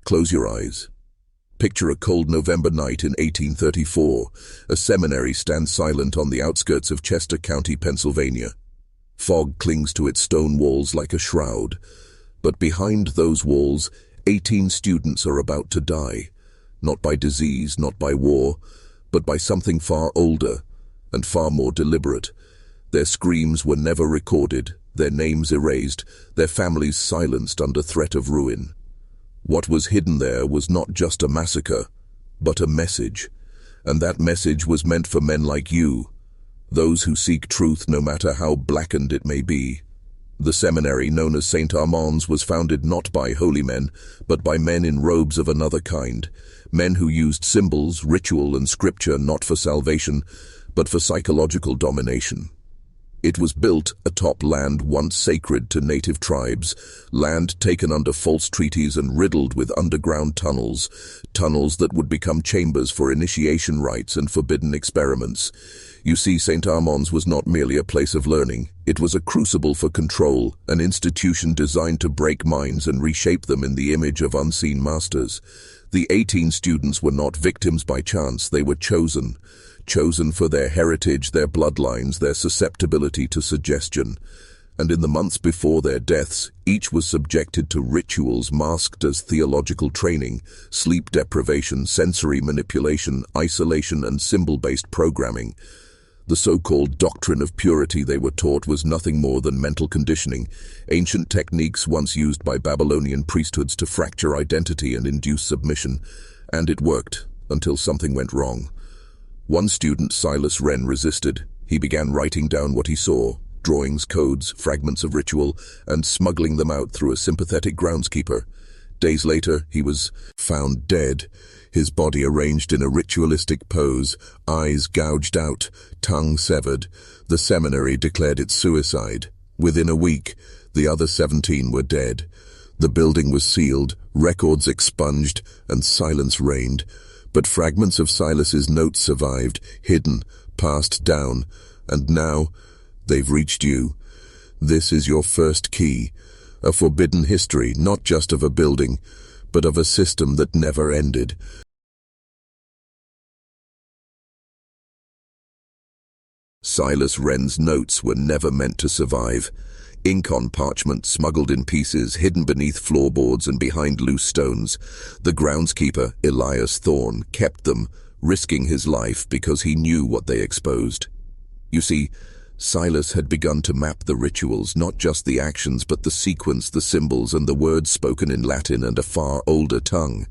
Close your eyes. Picture a cold November night in 1834. A seminary stands silent on the outskirts of Chester County, Pennsylvania. Fog clings to its stone walls like a shroud. But behind those walls, 18 students are about to die. Not by disease, not by war, but by something far older and far more deliberate. Their screams were never recorded, their names erased, their families silenced under threat of ruin. What was hidden there was not just a massacre, but a message. And that message was meant for men like you, those who seek truth no matter how blackened it may be. The seminary, known as St. Armand's, was founded not by holy men, but by men in robes of another kind, men who used symbols, ritual, and scripture not for salvation, but for psychological domination. It was built atop land once sacred to native tribes, land taken under false treaties and riddled with underground tunnels that would become chambers for initiation rites and forbidden experiments. You see, St. Armand's was not merely a place of learning. It was a crucible for control, an institution designed to break minds and reshape them in the image of unseen masters. The 18 students were not victims by chance, they were chosen for their heritage, their bloodlines, their susceptibility to suggestion. And in the months before their deaths, each was subjected to rituals masked as theological training, sleep deprivation, sensory manipulation, isolation, and symbol-based programming. The so-called doctrine of purity they were taught was nothing more than mental conditioning, ancient techniques once used by Babylonian priesthoods to fracture identity and induce submission. And it worked, until something went wrong. One student, Silas Wren, resisted. He began writing down what he saw, drawings, codes, fragments of ritual, and smuggling them out through a sympathetic groundskeeper. Days later, he was found dead, his body arranged in a ritualistic pose, eyes gouged out, tongue severed. The seminary declared it suicide. Within a week, the other 17 were dead. The building was sealed, records expunged, and silence reigned. But fragments of Silas's notes survived, hidden, passed down, and now they've reached you. This is your first key, a forbidden history, not just of a building, but of a system that never ended. Silas Wren's notes were never meant to survive. Ink on parchment, smuggled in pieces, hidden beneath floorboards and behind loose stones. The groundskeeper, Elias Thorne, kept them, risking his life because he knew what they exposed. You see, Silas had begun to map the rituals, not just the actions, but the sequence, the symbols, and the words spoken in Latin and a far older tongue.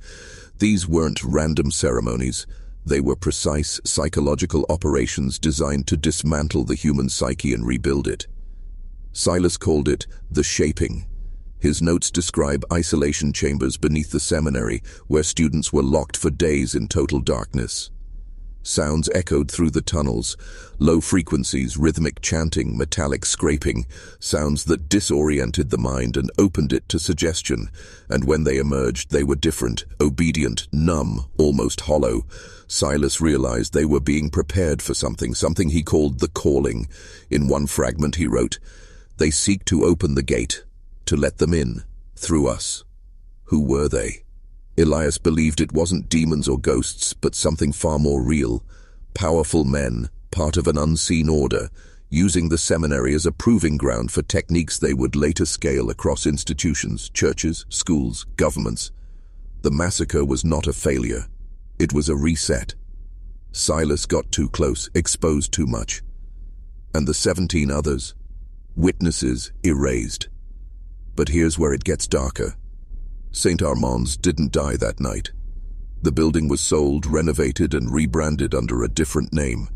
These weren't random ceremonies. They were precise psychological operations designed to dismantle the human psyche and rebuild it. Silas called it the shaping. His notes describe isolation chambers beneath the seminary, where students were locked for days in total darkness. Sounds echoed through the tunnels, low frequencies, rhythmic chanting, metallic scraping, sounds that disoriented the mind and opened it to suggestion. And when they emerged, they were different, obedient, numb, almost hollow. Silas realized they were being prepared for something he called the calling. In one fragment he wrote, "They seek to open the gate, to let them in, through us." Who were they? Elias believed it wasn't demons or ghosts, but something far more real. Powerful men, part of an unseen order, using the seminary as a proving ground for techniques they would later scale across institutions, churches, schools, governments. The massacre was not a failure. It was a reset. Silas got too close, exposed too much. And the 17 others? Witnesses erased. But here's where it gets darker. St. Armand's didn't die that night. The building was sold, renovated, and rebranded under a different name.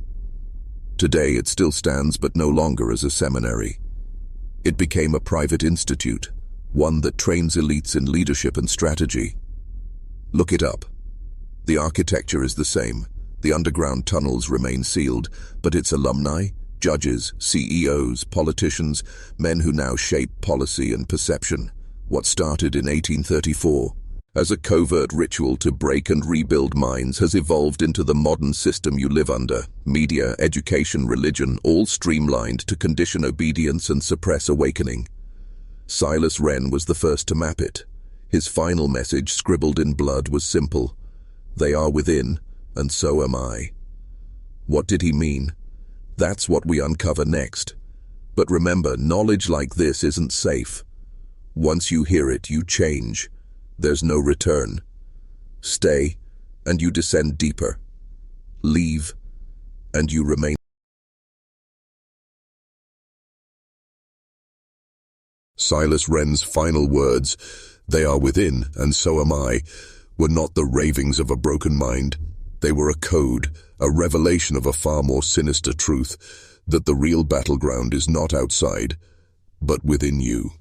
Today it still stands, but no longer as a seminary. It became a private institute, one that trains elites in leadership and strategy. Look it up. The architecture is the same. The underground tunnels remain sealed, but its alumni, judges, CEOs, politicians, men who now shape policy and perception. What started in 1834 as a covert ritual to break and rebuild minds has evolved into the modern system you live under. Media, education, religion, all streamlined to condition obedience and suppress awakening. Silas Wren was the first to map it. His final message, scribbled in blood, was simple. They are within, and so am I. What did he mean? That's what we uncover next. But remember, knowledge like this isn't safe. Once you hear it, you change. There's no return. Stay, and you descend deeper. Leave, and you remain. Silas Wren's final words, "They are within, and so am I," were not the ravings of a broken mind. They were a code, a revelation of a far more sinister truth, that the real battleground is not outside, but within you.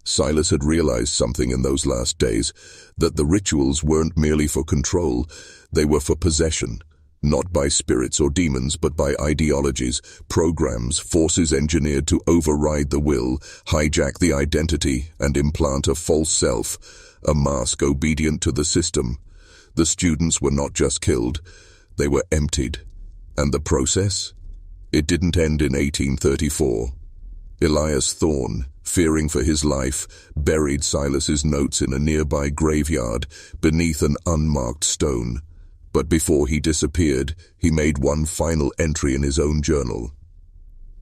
Silas had realized something in those last days, that the rituals weren't merely for control, they were for possession, not by spirits or demons, but by ideologies, programs, forces engineered to override the will, hijack the identity, and implant a false self, a mask obedient to the system. The students were not just killed, they were emptied. And the process? It didn't end in 1834. Elias Thorne, fearing for his life, buried Silas's notes in a nearby graveyard beneath an unmarked stone. But before he disappeared, he made one final entry in his own journal.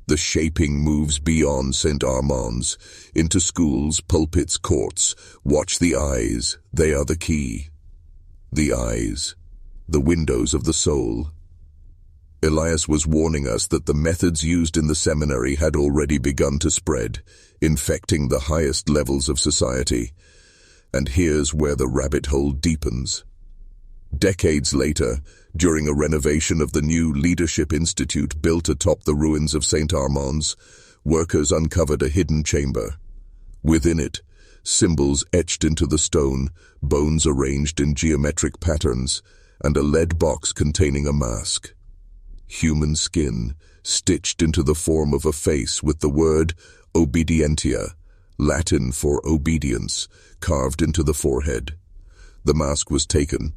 The shaping moves beyond St. Armand's, into schools, pulpits, courts. Watch the eyes, they are the key. The eyes, the windows of the soul. Elias was warning us that the methods used in the seminary had already begun to spread, infecting the highest levels of society. And here's where the rabbit hole deepens. Decades later, during a renovation of the new Leadership Institute built atop the ruins of St. Armand's, workers uncovered a hidden chamber. Within it, symbols etched into the stone, bones arranged in geometric patterns, and a lead box containing a mask. Human skin, stitched into the form of a face with the word obedientia, Latin for obedience, carved into the forehead. The mask was taken,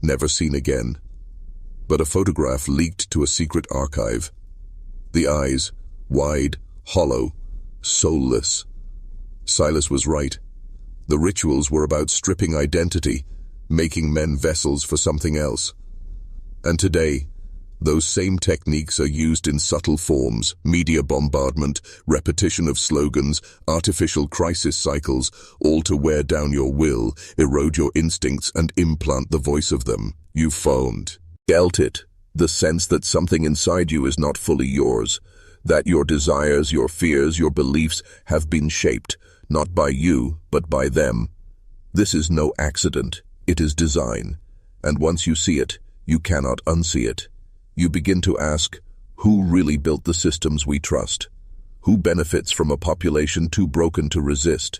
never seen again. But a photograph leaked to a secret archive. The eyes, wide, hollow, soulless. Silas was right. The rituals were about stripping identity, making men vessels for something else. And today, those same techniques are used in subtle forms: media bombardment, repetition of slogans, artificial crisis cycles, all to wear down your will, erode your instincts, and implant the voice of them. You found. Felt it, the sense that something inside you is not fully yours, that your desires, your fears, your beliefs have been shaped, not by you, but by them. This is no accident, it is design, and once you see it, you cannot unsee it. You begin to ask, who really built the systems we trust? Who benefits from a population too broken to resist?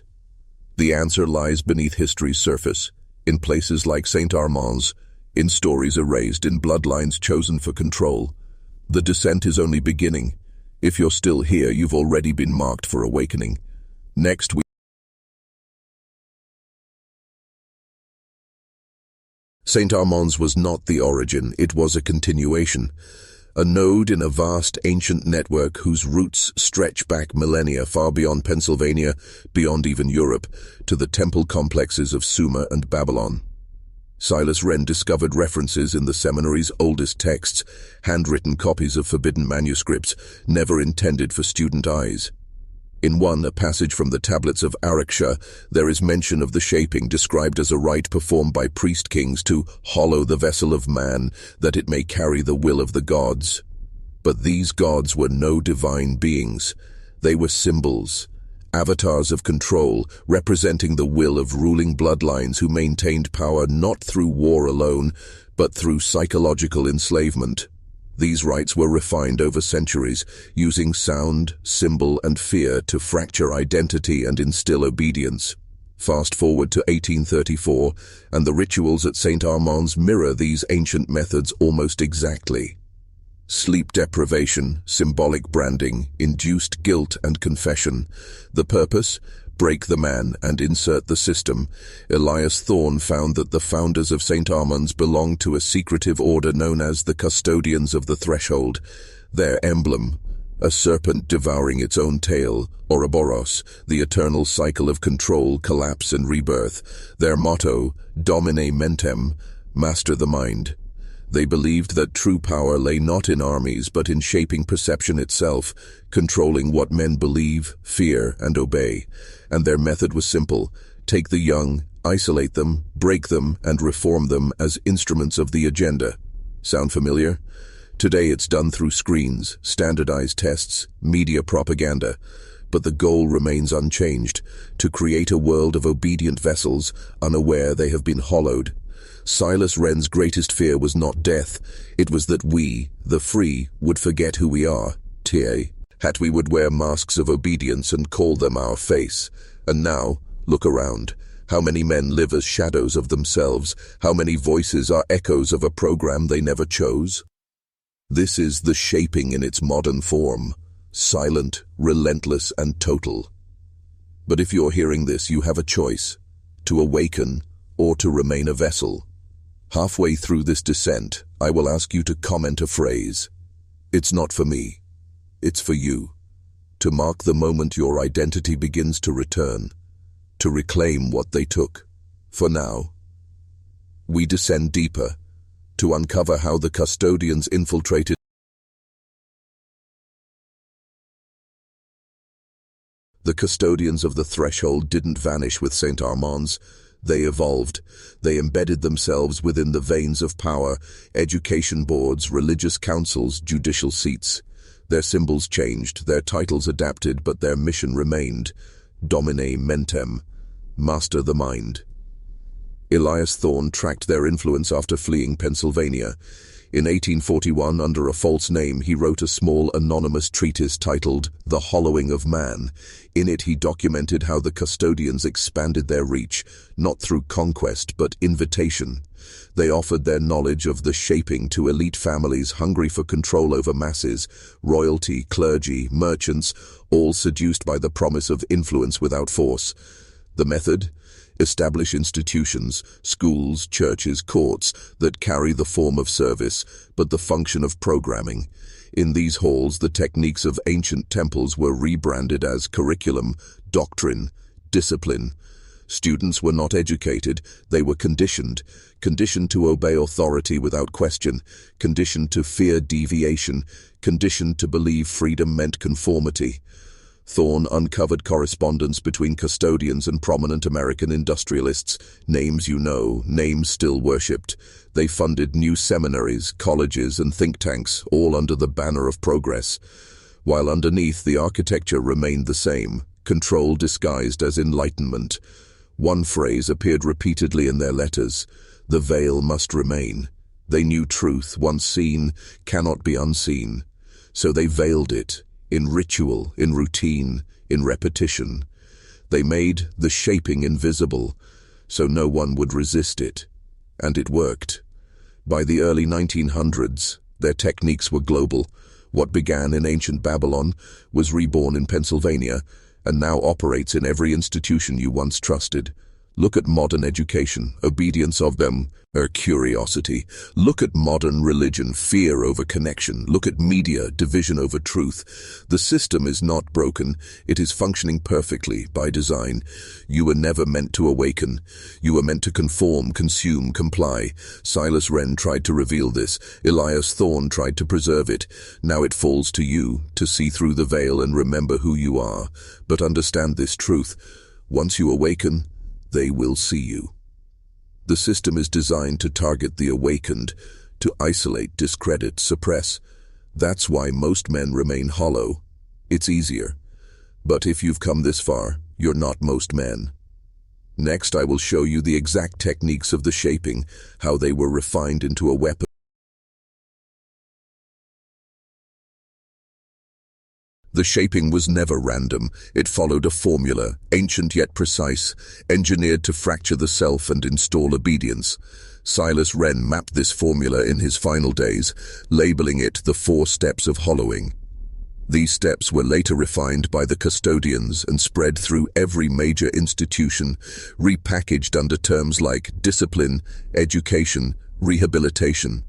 The answer lies beneath history's surface, in places like St. Armand's, in stories erased, in bloodlines chosen for control. The descent is only beginning. If you're still here, you've already been marked for awakening. Next, St. Armand's was not the origin, it was a continuation. A node in a vast ancient network whose roots stretch back millennia far beyond Pennsylvania, beyond even Europe, to the temple complexes of Sumer and Babylon. Silas Wren discovered references in the seminary's oldest texts, handwritten copies of forbidden manuscripts, never intended for student eyes. In one, a passage from the tablets of Araksha, there is mention of the shaping described as a rite performed by priest-kings to hollow the vessel of man, that it may carry the will of the gods. But these gods were no divine beings. They were symbols, avatars of control, representing the will of ruling bloodlines who maintained power not through war alone, but through psychological enslavement. These rites were refined over centuries, using sound, symbol, and fear to fracture identity and instill obedience. Fast forward to 1834, and the rituals at St. Armand's mirror these ancient methods almost exactly. Sleep deprivation, symbolic branding, induced guilt and confession. The purpose? Break the man and insert the system. Elias Thorne found that the founders of St. Armand's belonged to a secretive order known as the Custodians of the Threshold. Their emblem, A serpent devouring its own tail, Ouroboros, the eternal cycle of control, collapse and rebirth. Their motto, Domine Mentem, master the mind. They believed that true power lay not in armies but in shaping perception itself, controlling what men believe, fear, and obey. And their method was simple: take the young, isolate them, break them, and reform them as instruments of the agenda. Sound familiar? Today it's done through screens, standardized tests, media propaganda. But the goal remains unchanged: to create a world of obedient vessels, unaware they have been hollowed. Silas Wren's greatest fear was not death, it was that we, the free, would forget who we are, that we would wear masks of obedience and call them our face. And now, look around. How many men live as shadows of themselves? How many voices are echoes of a program they never chose? This is the shaping in its modern form, silent, relentless, and total. But if you're hearing this, you have a choice: to awaken or to remain a vessel. Halfway through this descent, I will ask you to comment a phrase. It's not for me. It's for you. To mark the moment your identity begins to return. To reclaim what they took. For now, we descend deeper, to uncover how the custodians infiltrated. The custodians of the threshold didn't vanish with St. Armand's. They evolved. They embedded themselves within the veins of power: education boards, religious councils, judicial seats. Their symbols changed, their titles adapted, but their mission remained: Domine Mentem, master the mind. Elias Thorne tracked their influence after fleeing Pennsylvania. In 1841, under a false name, he wrote a small anonymous treatise titled The Hollowing of Man. In it, he documented how the custodians expanded their reach, not through conquest but invitation. They offered their knowledge of the shaping to elite families hungry for control over masses: royalty, clergy, merchants, all seduced by the promise of influence without force. The method? Establish institutions, schools, churches, courts, that carry the form of service, but the function of programming. In these halls, the techniques of ancient temples were rebranded as curriculum, doctrine, discipline. Students were not educated, they were conditioned to obey authority without question, conditioned to fear deviation, conditioned to believe freedom meant conformity. Thorne uncovered correspondence between custodians and prominent American industrialists, names you know, names still worshipped. They funded new seminaries, colleges, and think tanks, all under the banner of progress. While underneath, the architecture remained the same: control disguised as enlightenment. One phrase appeared repeatedly in their letters: the veil must remain. They knew truth, once seen, cannot be unseen. So they veiled it. In ritual, in routine, in repetition. They made the shaping invisible, so no one would resist it. And it worked. By the early 1900s, their techniques were global. What began in ancient Babylon was reborn in Pennsylvania, and now operates in every institution you once trusted. Look at modern education, obedience of them, or curiosity. Look at modern religion, fear over connection. Look at media, division over truth. The system is not broken, it is functioning perfectly, by design. You were never meant to awaken. You were meant to conform, consume, comply. Silas Wren tried to reveal this. Elias Thorne tried to preserve it. Now it falls to you to see through the veil and remember who you are. But understand this truth: once you awaken, they will see you. The system is designed to target the awakened, to isolate, discredit, suppress. That's why most men remain hollow. It's easier. But if you've come this far, you're not most men. Next, I will show you the exact techniques of the shaping, how they were refined into a weapon. The shaping was never random. It followed a formula, ancient yet precise, engineered to fracture the self and install obedience. Silas Wren mapped this formula in his final days, labeling it the 4 steps of hollowing. These steps were later refined by the custodians and spread through every major institution, repackaged under terms like discipline, education, rehabilitation.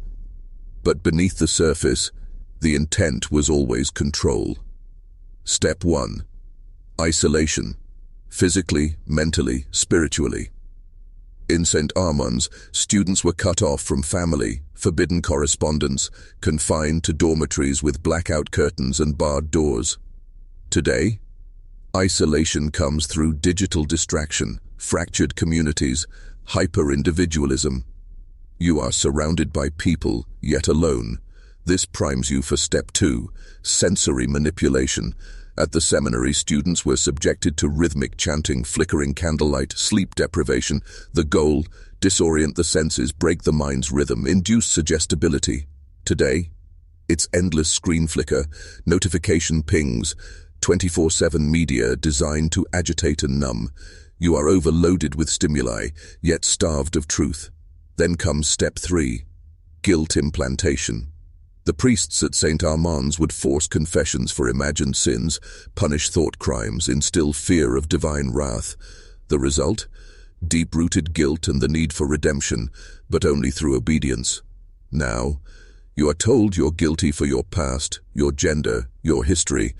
But beneath the surface, The intent was always control. Step 1. Isolation. Physically, mentally, spiritually. In St. Armand's, students were cut off from family, forbidden correspondence, confined to dormitories with blackout curtains and barred doors. Today, isolation comes through digital distraction, fractured communities, hyper-individualism. You are surrounded by people, yet alone. This primes you for Step 2, sensory manipulation. At the seminary, students were subjected to rhythmic chanting, flickering candlelight, sleep deprivation. The goal: disorient the senses, break the mind's rhythm, induce suggestibility. Today, it's endless screen flicker, notification pings, 24/7 media designed to agitate and numb. You are overloaded with stimuli, yet starved of truth. Then comes Step 3, guilt implantation. The priests at St. Armand's would force confessions for imagined sins, punish thought crimes, instill fear of divine wrath. The result? Deep-rooted guilt and the need for redemption, but only through obedience. Now, you are told you're guilty for your past, your gender, your history.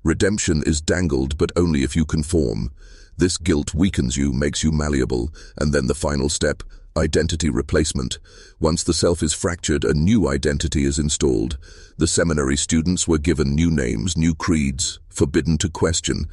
Redemption is dangled, but only if you conform. This guilt weakens you, makes you malleable, and then the final step, identity replacement. Once the self is fractured, a new identity is installed. The seminary students were given new names, new creeds, forbidden to question.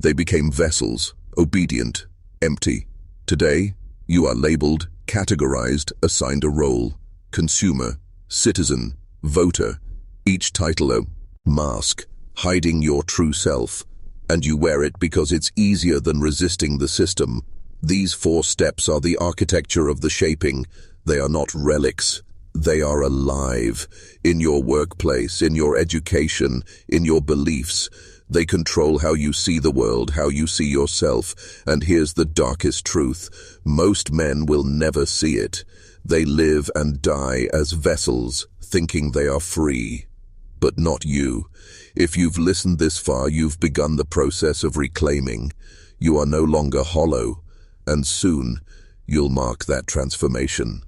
They became vessels, obedient, empty. Today, you are labeled, categorized, assigned a role. Consumer, citizen, voter. Each title a mask, hiding your true self. And you wear it because it's easier than resisting the system. These 4 steps are the architecture of the shaping. They are not relics. They are alive. In your workplace, in your education, in your beliefs. They control how you see the world, how you see yourself. And here's the darkest truth. Most men will never see it. They live and die as vessels, thinking they are free. But not you. If you've listened this far, you've begun the process of reclaiming. You are no longer hollow. And soon, you'll mark that transformation.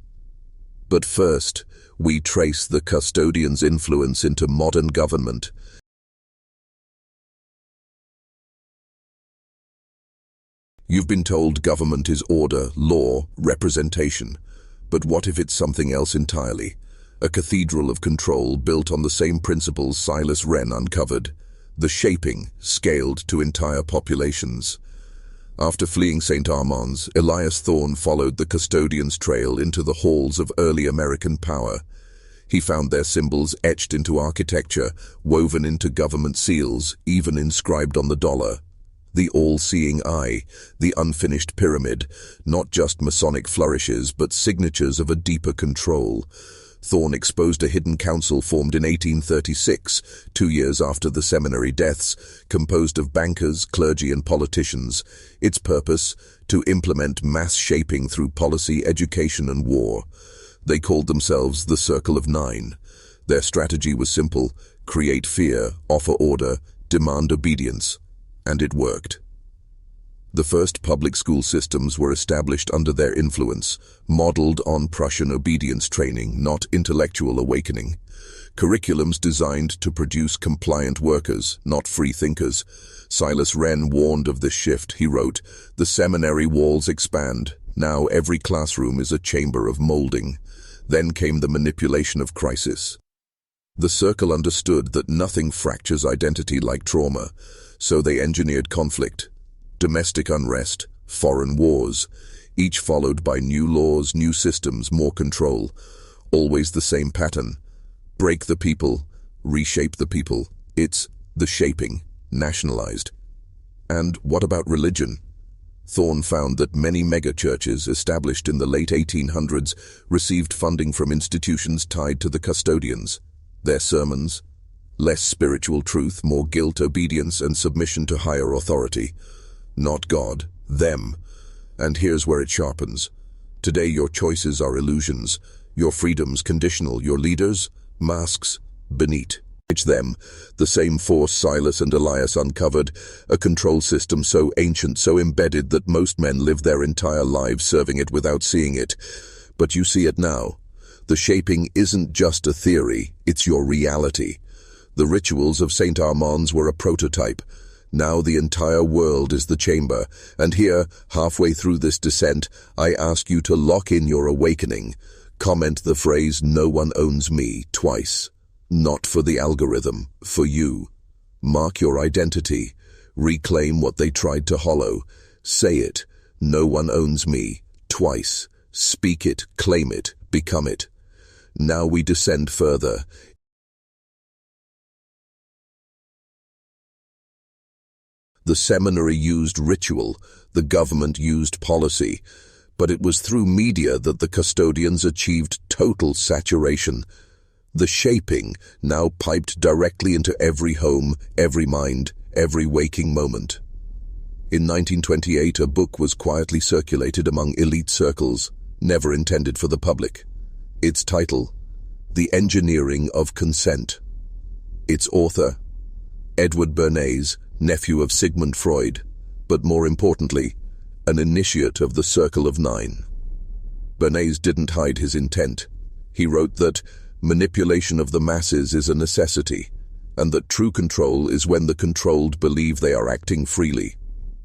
But first, we trace the custodian's influence into modern government. You've been told government is order, law, representation. But what if it's something else entirely? A cathedral of control built on the same principles Silas Wren uncovered. The shaping, scaled to entire populations. After fleeing St. Armand's, Elias Thorne followed the custodian's trail into the halls of early American power. He found their symbols etched into architecture, woven into government seals, even inscribed on the dollar. The all-seeing eye, the unfinished pyramid, not just Masonic flourishes, but signatures of a deeper control. Thorne exposed a hidden council formed in 1836, 2 years after the seminary deaths, composed of bankers, clergy, and politicians. Its purpose? To implement mass shaping through policy, education, and war. They called themselves the Circle of Nine. Their strategy was simple: create fear, offer order, demand obedience. And it worked. The first public school systems were established under their influence, modeled on Prussian obedience training, not intellectual awakening. Curriculums designed to produce compliant workers, not free thinkers. Silas Wren warned of this shift. He wrote, "The seminary walls expand. Now every classroom is a chamber of molding." Then came the manipulation of crisis. The circle understood that nothing fractures identity like trauma, so they engineered conflict. Domestic unrest, foreign wars, each followed by new laws, new systems, more control. Always the same pattern. Break the people, reshape the people. It's the shaping, nationalized. And what about religion? Thorne found that many megachurches established in the late 1800s received funding from institutions tied to the custodians. Their sermons? Less spiritual truth, more guilt, obedience, and submission to higher authority. Not God, them. And here's where it sharpens. Today your choices are illusions, your freedoms conditional, your leaders, masks, beneath. It's them, the same force Silas and Elias uncovered, a control system so ancient, so embedded that most men live their entire lives serving it without seeing it. But you see it now. The shaping isn't just a theory, it's your reality. The rituals of St. Armand's were a prototype. Now the entire world is the chamber, and here, halfway through this descent, I ask you to lock in your awakening. Comment the phrase, "No one owns me," twice. Not for the algorithm, for you. Mark your identity. Reclaim what they tried to hollow. Say it, "No one owns me," twice. Speak it, claim it, become it. Now we descend further. The seminary used ritual, the government used policy, but it was through media that the custodians achieved total saturation. The shaping now piped directly into every home, every mind, every waking moment. In 1928, a book was quietly circulated among elite circles, never intended for the public. Its title, The Engineering of Consent. Its author, Edward Bernays, nephew of Sigmund Freud, but more importantly, an initiate of the Circle of Nine. Bernays didn't hide his intent. He wrote that manipulation of the masses is a necessity, and that true control is when the controlled believe they are acting freely.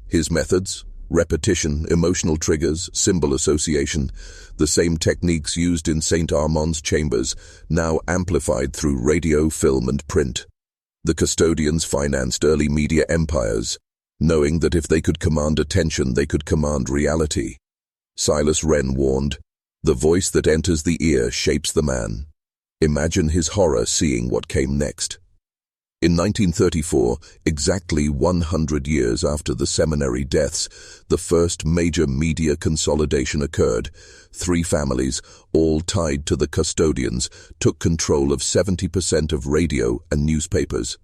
His methods, repetition, emotional triggers, symbol association, the same techniques used in St. Armand's chambers, now amplified through radio, film, and print. The custodians financed early media empires, knowing that if they could command attention, they could command reality. Silas Wren warned, "The voice that enters the ear shapes the man." Imagine his horror seeing what came next. In 1934, exactly 100 years after the seminary deaths, the first major media consolidation occurred. 3 families, all tied to the custodians, took control of 70% of radio and newspapers.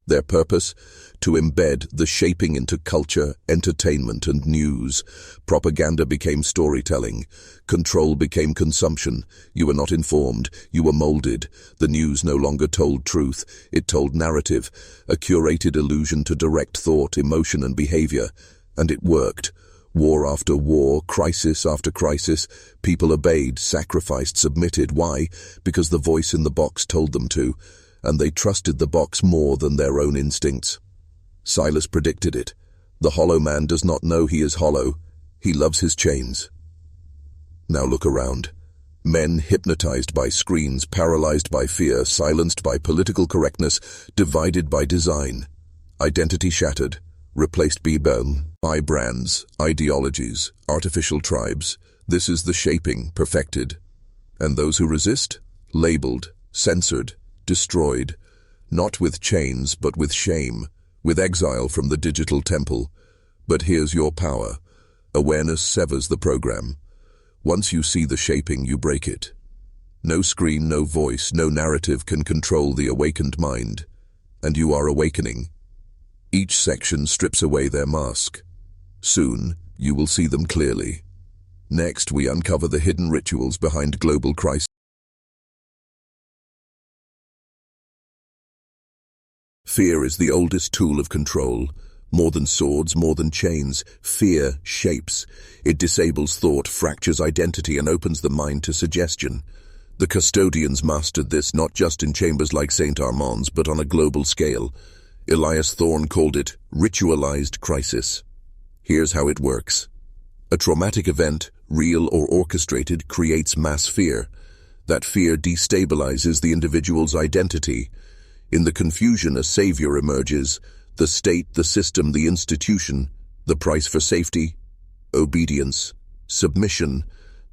Their purpose? To embed the shaping into culture, entertainment, and news. Propaganda became storytelling. Control became consumption. You were not informed. You were molded. The news no longer told truth. It told narrative, a curated illusion to direct thought, emotion, and behavior. And it worked. War after war, crisis after crisis, people obeyed, sacrificed, submitted. Why? Because the voice in the box told them to. And they trusted the box more than their own instincts. Silas predicted it. The hollow man does not know he is hollow. He loves his chains. Now look around. Men hypnotized by screens, paralyzed by fear, silenced by political correctness, divided by design. Identity shattered, replaced by brands, ideologies, artificial tribes. This is the shaping perfected. And those who resist? Labeled, censored, destroyed, not with chains, but with shame, with exile from the digital temple. But here's your power. Awareness severs the program. Once you see the shaping, you break it. No screen, no voice, no narrative can control the awakened mind. And you are awakening. Each section strips away their mask. Soon, you will see them clearly. Next, we uncover the hidden rituals behind global crisis. Fear is the oldest tool of control. More than swords, more than chains, fear shapes. It disables thought, fractures identity, and opens the mind to suggestion. The custodians mastered this not just in chambers like St. Armand's, but on a global scale. Elias Thorne called it ritualized crisis. Here's how it works. A traumatic event, real or orchestrated, creates mass fear. That fear destabilizes the individual's identity. In the confusion, a savior emerges. The state, the system, the institution. The price for safety? Obedience. Submission.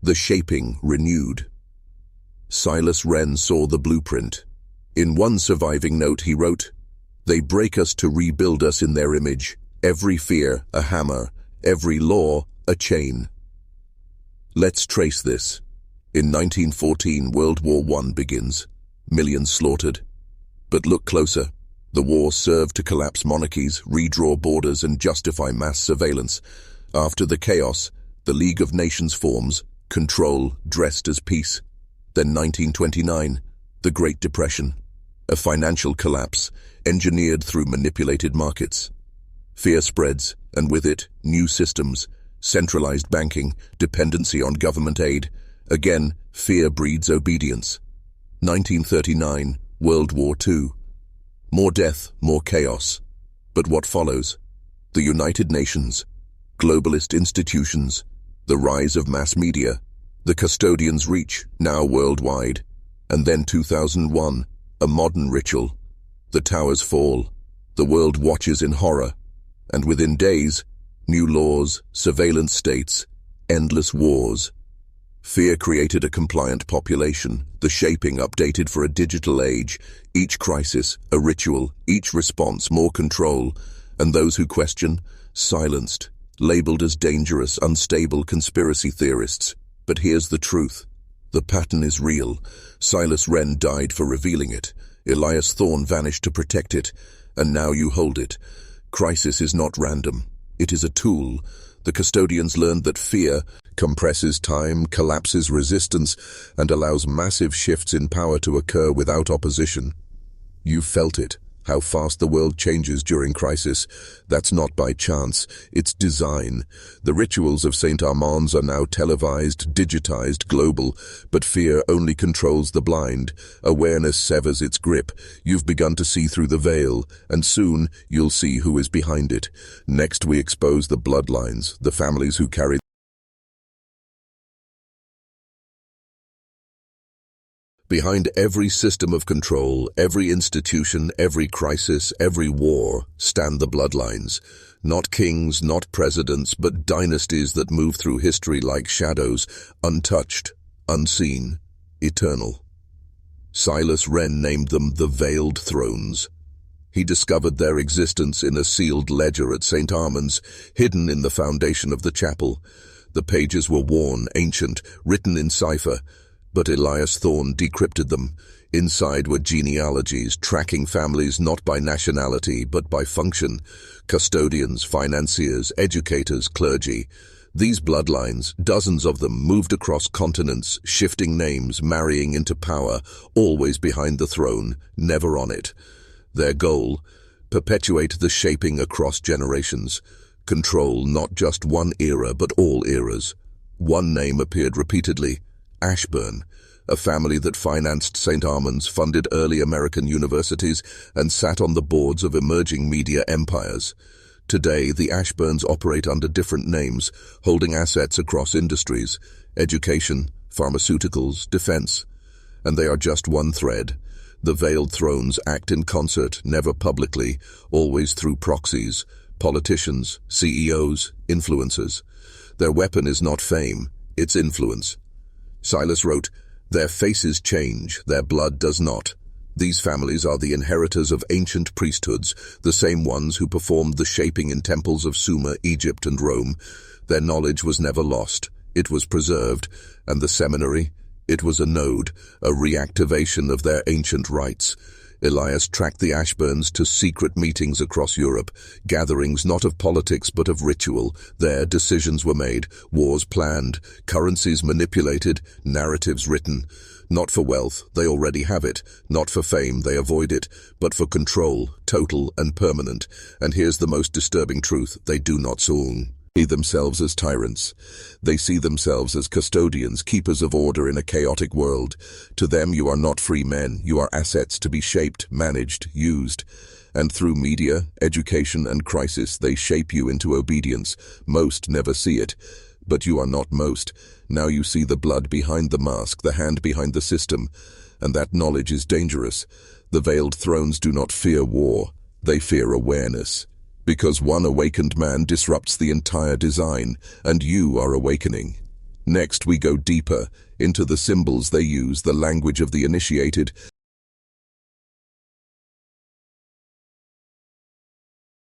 The shaping renewed. Silas Wren saw the blueprint. In one surviving note he wrote, "They break us to rebuild us in their image. Every fear, a hammer. Every law, a chain." Let's trace this. In 1914, World War I begins. Millions slaughtered. But look closer. The war served to collapse monarchies, redraw borders, and justify mass surveillance. After the chaos, the League of Nations forms, control dressed as peace. Then 1929, the Great Depression. A financial collapse, engineered through manipulated markets. Fear spreads, and with it, new systems, centralized banking, dependency on government aid. Again, fear breeds obedience. 1939, World War II. More death, more chaos. But what follows? The United Nations, globalist institutions, the rise of mass media, the custodian's reach, now worldwide, and then 2001, a modern ritual. The towers fall, the world watches in horror, and within days, new laws, surveillance states, endless wars. Fear created a compliant population, the shaping updated for a digital age, each crisis, a ritual, each response, more control, and those who question, silenced, labeled as dangerous, unstable conspiracy theorists. But here's the truth. The pattern is real. Silas Wren died for revealing it. Elias Thorne vanished to protect it. And now you hold it. Crisis is not random. It is a tool. The custodians learned that fear compresses time, collapses resistance, and allows massive shifts in power to occur without opposition. You've felt it. How fast the world changes during crisis. That's not by chance, it's design. The rituals of St. Armand's are now televised, digitized, global, but fear only controls the blind. Awareness severs its grip. You've begun to see through the veil, and soon you'll see who is behind it. Next we expose the bloodlines, the families who carry behind every system of control, every institution, every crisis, every war, stand the bloodlines. Not kings, not presidents, but dynasties that move through history like shadows, untouched, unseen, eternal. Silas Wren named them the Veiled Thrones. He discovered their existence in a sealed ledger at St. Armand's, hidden in the foundation of the chapel. The pages were worn, ancient, written in cipher, but Elias Thorne decrypted them. Inside were genealogies, tracking families not by nationality but by function. Custodians, financiers, educators, clergy. These bloodlines, dozens of them, moved across continents, shifting names, marrying into power, always behind the throne, never on it. Their goal? Perpetuate the shaping across generations. Control not just one era but all eras. One name appeared repeatedly. Ashburn, a family that financed St. Armand's, funded early American universities, and sat on the boards of emerging media empires. Today, the Ashburns operate under different names, holding assets across industries, education, pharmaceuticals, defense. And they are just one thread. The Veiled Thrones act in concert, never publicly, always through proxies, politicians, CEOs, influencers. Their weapon is not fame, it's influence. Silas wrote, "Their faces change, their blood does not. These families are the inheritors of ancient priesthoods, the same ones who performed the shaping in temples of Sumer, Egypt, and Rome. Their knowledge was never lost. It was preserved. And the seminary? It was a node, a reactivation of their ancient rites." Elias tracked the Ashburns to secret meetings across Europe, gatherings not of politics but of ritual. There decisions were made, wars planned, currencies manipulated, narratives written. Not for wealth, they already have it. Not for fame, they avoid it. But for control, total and permanent. And here's the most disturbing truth: they do not see themselves as tyrants. They see themselves as custodians, keepers of order in a chaotic world. To them, you are not free men. You are assets to be shaped, managed, used. And through media, education, and crisis, they shape you into obedience. Most never see it. But you are not most. Now you see the blood behind the mask, the hand behind the system. And that knowledge is dangerous. The Veiled Thrones do not fear war. They fear awareness. Because one awakened man disrupts the entire design, and you are awakening. Next, we go deeper into the symbols they use, the language of the initiated.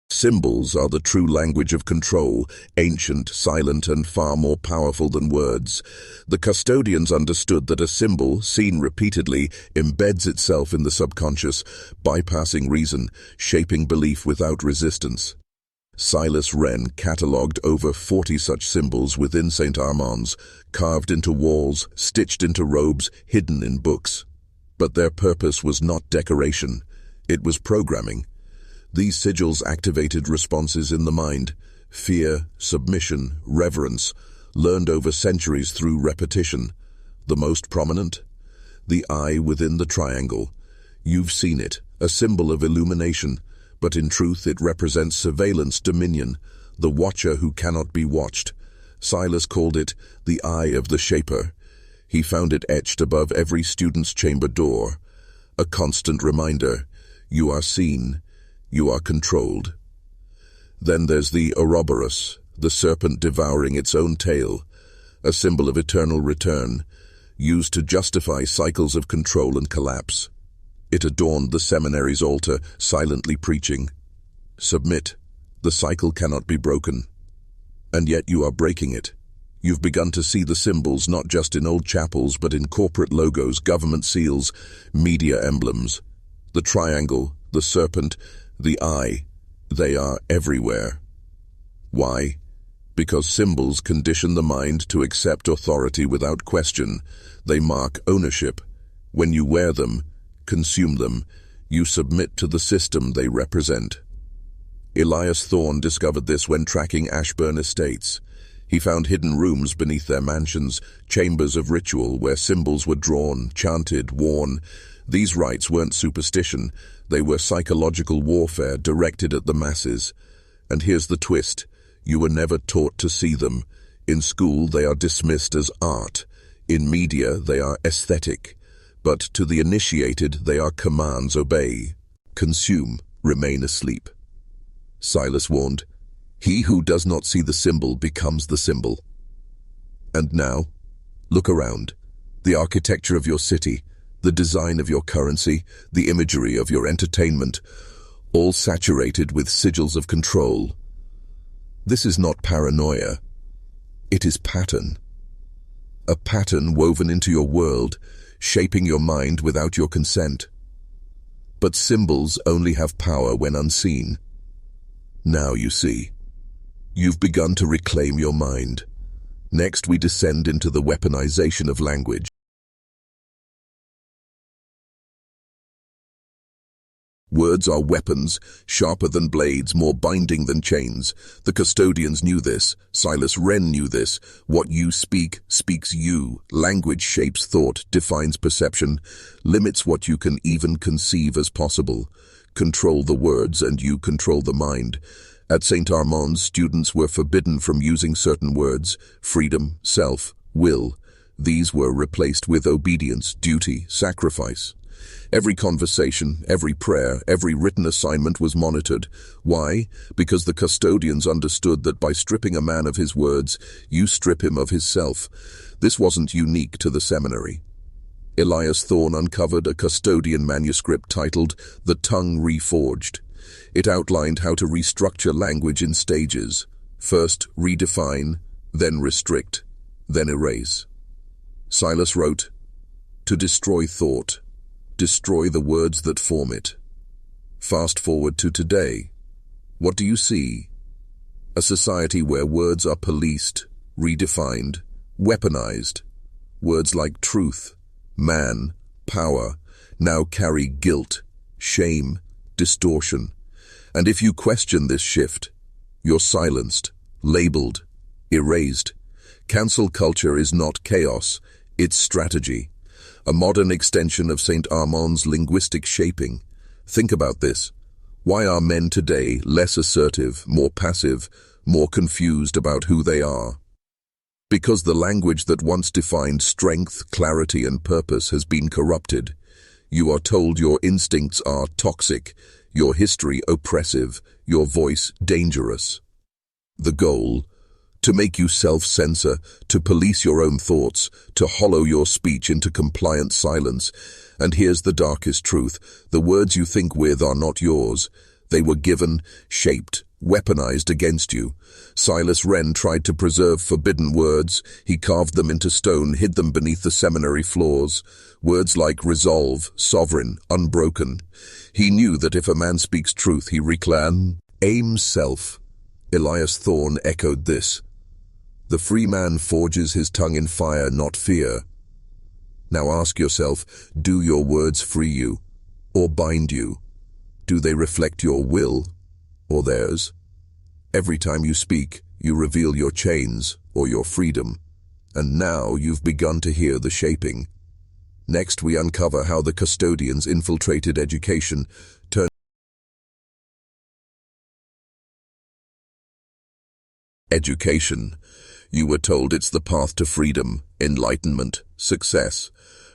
Symbols are the true language of control, ancient, silent, and far more powerful than words. The custodians understood that a symbol, seen repeatedly, embeds itself in the subconscious, bypassing reason, shaping belief without resistance. Silas Wren catalogued over 40 such symbols within St. Armand's, carved into walls, stitched into robes, hidden in books. But their purpose was not decoration. It was programming. These sigils activated responses in the mind: fear, submission, reverence, learned over centuries through repetition. The most prominent? The eye within the triangle. You've seen it, a symbol of illumination, but in truth it represents surveillance dominion, the watcher who cannot be watched. Silas called it the Eye of the Shaper. He found it etched above every student's chamber door, a constant reminder, you are seen, you are controlled. Then there's the Ouroboros, the serpent devouring its own tail, a symbol of eternal return, used to justify cycles of control and collapse. It adorned the seminary's altar, silently preaching, submit, the cycle cannot be broken. And yet you are breaking it. You've begun to see the symbols not just in old chapels but in corporate logos, government seals, media emblems. The triangle, the serpent, the eye, they are everywhere. Why? Because symbols condition the mind to accept authority without question. They mark ownership. When you wear them, consume them, you submit to the system they represent. Elias Thorne discovered this when tracking Ashburn estates. He found hidden rooms beneath their mansions, chambers of ritual where symbols were drawn, chanted, worn. These rites weren't superstition, they were psychological warfare directed at the masses. And here's the twist, you were never taught to see them. In school they are dismissed as art. In media they are aesthetic. But to the initiated they are commands: obey, consume, remain asleep. Silas warned, he who does not see the symbol becomes the symbol. And now, look around. The architecture of your city, the design of your currency, the imagery of your entertainment, all saturated with sigils of control. This is not paranoia. It is pattern. A pattern woven into your world, shaping your mind without your consent. But symbols only have power when unseen. Now you see. You've begun to reclaim your mind. Next, we descend into the weaponization of language. Words are weapons, sharper than blades, more binding than chains. The custodians knew this. Silas Wren knew this. What you speak, speaks you. Language shapes thought, defines perception, limits what you can even conceive as possible. Control the words and you control the mind. At St. Armand, students were forbidden from using certain words: freedom, self, will. These were replaced with obedience, duty, sacrifice. Every conversation, every prayer, every written assignment was monitored. Why? Because the custodians understood that by stripping a man of his words, you strip him of his self. This wasn't unique to the seminary. Elias Thorne uncovered a custodian manuscript titled The Tongue Reforged. It outlined how to restructure language in stages. First, redefine, then restrict, then erase. Silas wrote, to destroy thought, destroy the words that form it. Fast forward to today. What do you see? A society where words are policed, redefined, weaponized. Words like truth, man, power, now carry guilt, shame, distortion. And if you question this shift, you're silenced, labeled, erased. Cancel culture is not chaos, it's strategy. A modern extension of St. Armand's linguistic shaping. Think about this. Why are men today less assertive, more passive, more confused about who they are? Because the language that once defined strength, clarity, and purpose has been corrupted. You are told your instincts are toxic, your history oppressive, your voice dangerous. The goal? To make you self-censor, to police your own thoughts, to hollow your speech into compliant silence. And here's the darkest truth. The words you think with are not yours. They were given, shaped, weaponized against you. Silas Wren tried to preserve forbidden words. He carved them into stone, hid them beneath the seminary floors. Words like resolve, sovereign, unbroken. He knew that if a man speaks truth, he reclaims self. Elias Thorne echoed this. The free man forges his tongue in fire, not fear. Now ask yourself, do your words free you or bind you? Do they reflect your will or theirs? Every time you speak, you reveal your chains or your freedom. And now you've begun to hear the shaping. Next, we uncover how the custodians infiltrated education, turned education. You were told it's the path to freedom, enlightenment, success.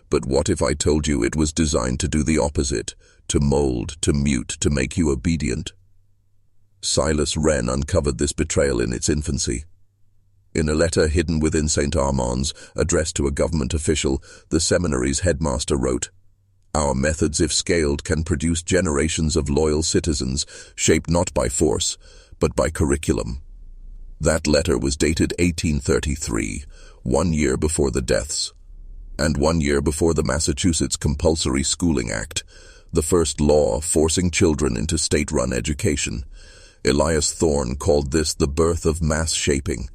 But what if I told you it was designed to do the opposite, to mold, to mute, to make you obedient? Silas Wren uncovered this betrayal in its infancy. In a letter hidden within St. Armand's, addressed to a government official, the seminary's headmaster wrote, "Our methods, if scaled, can produce generations of loyal citizens, shaped not by force, but by curriculum." That letter was dated 1833, 1 year before the deaths, and 1 year before the Massachusetts Compulsory Schooling Act, the first law forcing children into state-run education. Elias Thorne called this the birth of mass shaping.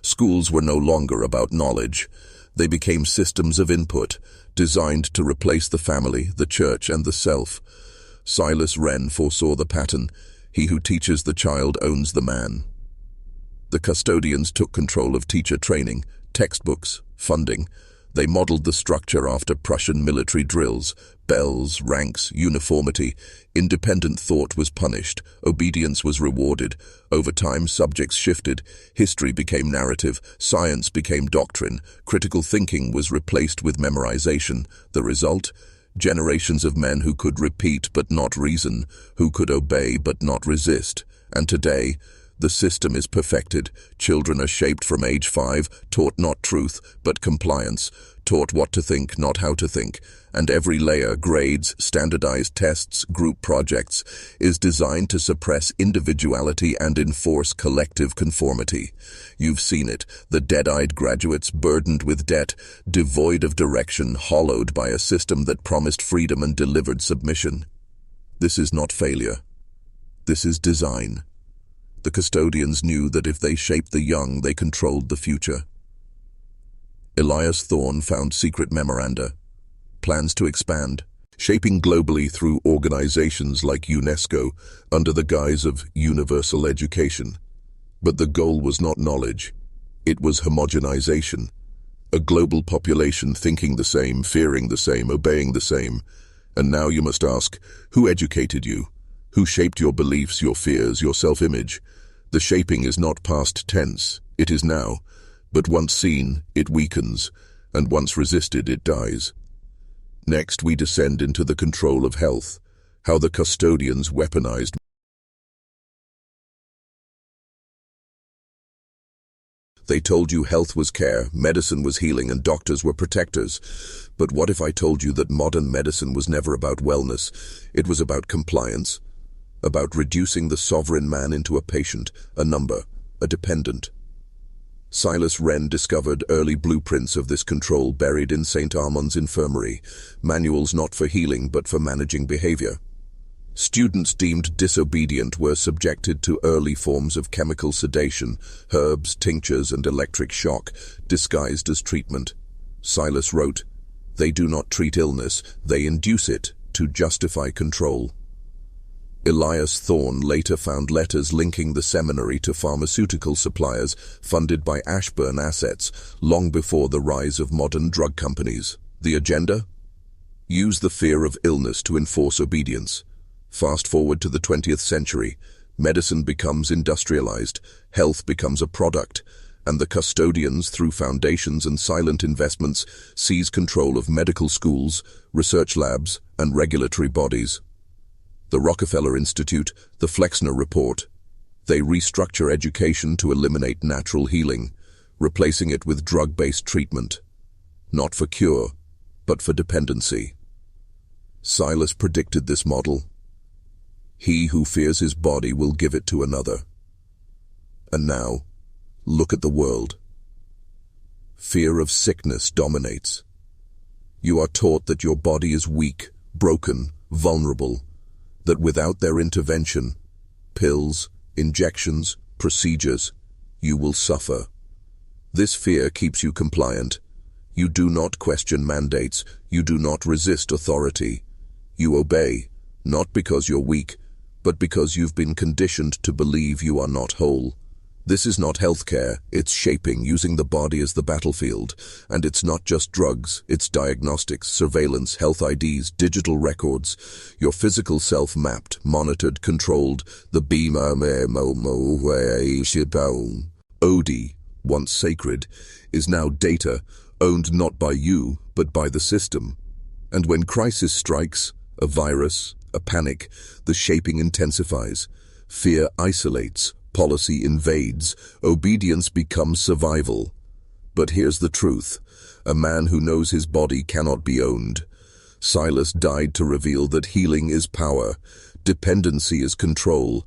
Schools were no longer about knowledge. They became systems of input, designed to replace the family, the church, and the self. Silas Wren foresaw the pattern. He who teaches the child owns the man. The custodians took control of teacher training, textbooks, funding. They modeled the structure after Prussian military drills, bells, ranks, uniformity. Independent thought was punished, obedience was rewarded. Over time, subjects shifted, history became narrative, science became doctrine, critical thinking was replaced with memorization. The result? Generations of men who could repeat but not reason, who could obey but not resist. And today, the system is perfected. Children are shaped from age 5, taught not truth, but compliance, taught what to think, not how to think. And every layer, grades, standardized tests, group projects, is designed to suppress individuality and enforce collective conformity. You've seen it, the dead-eyed graduates burdened with debt, devoid of direction, hollowed by a system that promised freedom and delivered submission. This is not failure. This is design. The custodians knew that if they shaped the young, they controlled the future. Elias Thorne found secret memoranda, plans to expand, shaping globally through organizations like UNESCO under the guise of universal education. But the goal was not knowledge. It was homogenization. A global population thinking the same, fearing the same, obeying the same. And now you must ask, who educated you? Who shaped your beliefs, your fears, your self-image? The shaping is not past tense, it is now. But once seen, it weakens, and once resisted, it dies. Next, we descend into the control of health, how the custodians weaponized. They told you health was care, medicine was healing, and doctors were protectors. But what if I told you that modern medicine was never about wellness? It was about compliance, about reducing the sovereign man into a patient, a number, a dependent. Silas Wren discovered early blueprints of this control buried in St. Armand's infirmary, manuals not for healing but for managing behavior. Students deemed disobedient were subjected to early forms of chemical sedation, herbs, tinctures, and electric shock, disguised as treatment. Silas wrote, "They do not treat illness, they induce it to justify control." Elias Thorne later found letters linking the seminary to pharmaceutical suppliers funded by Ashburn assets long before the rise of modern drug companies. The agenda? Use the fear of illness to enforce obedience. Fast forward to the 20th century, medicine becomes industrialized, health becomes a product, and the custodians, through foundations and silent investments, seize control of medical schools, research labs, and regulatory bodies. The Rockefeller Institute, the Flexner Report. They restructure education to eliminate natural healing, replacing it with drug-based treatment. Not for cure, but for dependency. Silas predicted this model. He who fears his body will give it to another. And now, look at the world. Fear of sickness dominates. You are taught that your body is weak, broken, vulnerable, that without their intervention, pills, injections, procedures, you will suffer. This fear keeps you compliant. You do not question mandates. You do not resist authority. You obey, not because you're weak, but because you've been conditioned to believe you are not whole. This is not healthcare, it's shaping, using the body as the battlefield. And it's not just drugs, it's diagnostics, surveillance, health IDs, digital records. Your physical self mapped, monitored, controlled. The Odi, once sacred, is now data, owned not by you, but by the system. And when crisis strikes, a virus, a panic, the shaping intensifies. Fear isolates. Policy invades, obedience becomes survival. But here's the truth. A man who knows his body cannot be owned. Silas died to reveal that healing is power, dependency is control.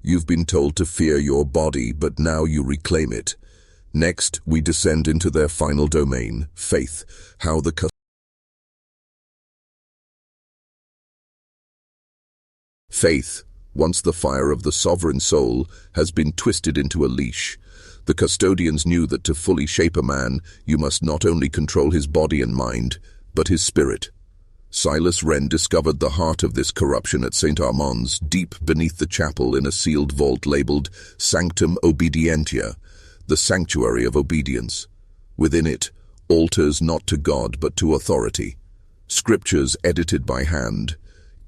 You've been told to fear your body, but now you reclaim it. Next, we descend into their final domain, faith, how the faith, once the fire of the sovereign soul, has been twisted into a leash. The custodians knew that to fully shape a man, you must not only control his body and mind, but his spirit. Silas Wren discovered the heart of this corruption at St. Armand's, deep beneath the chapel in a sealed vault labeled Sanctum Obedientia, the sanctuary of obedience. Within it, altars not to God but to authority. Scriptures edited by hand,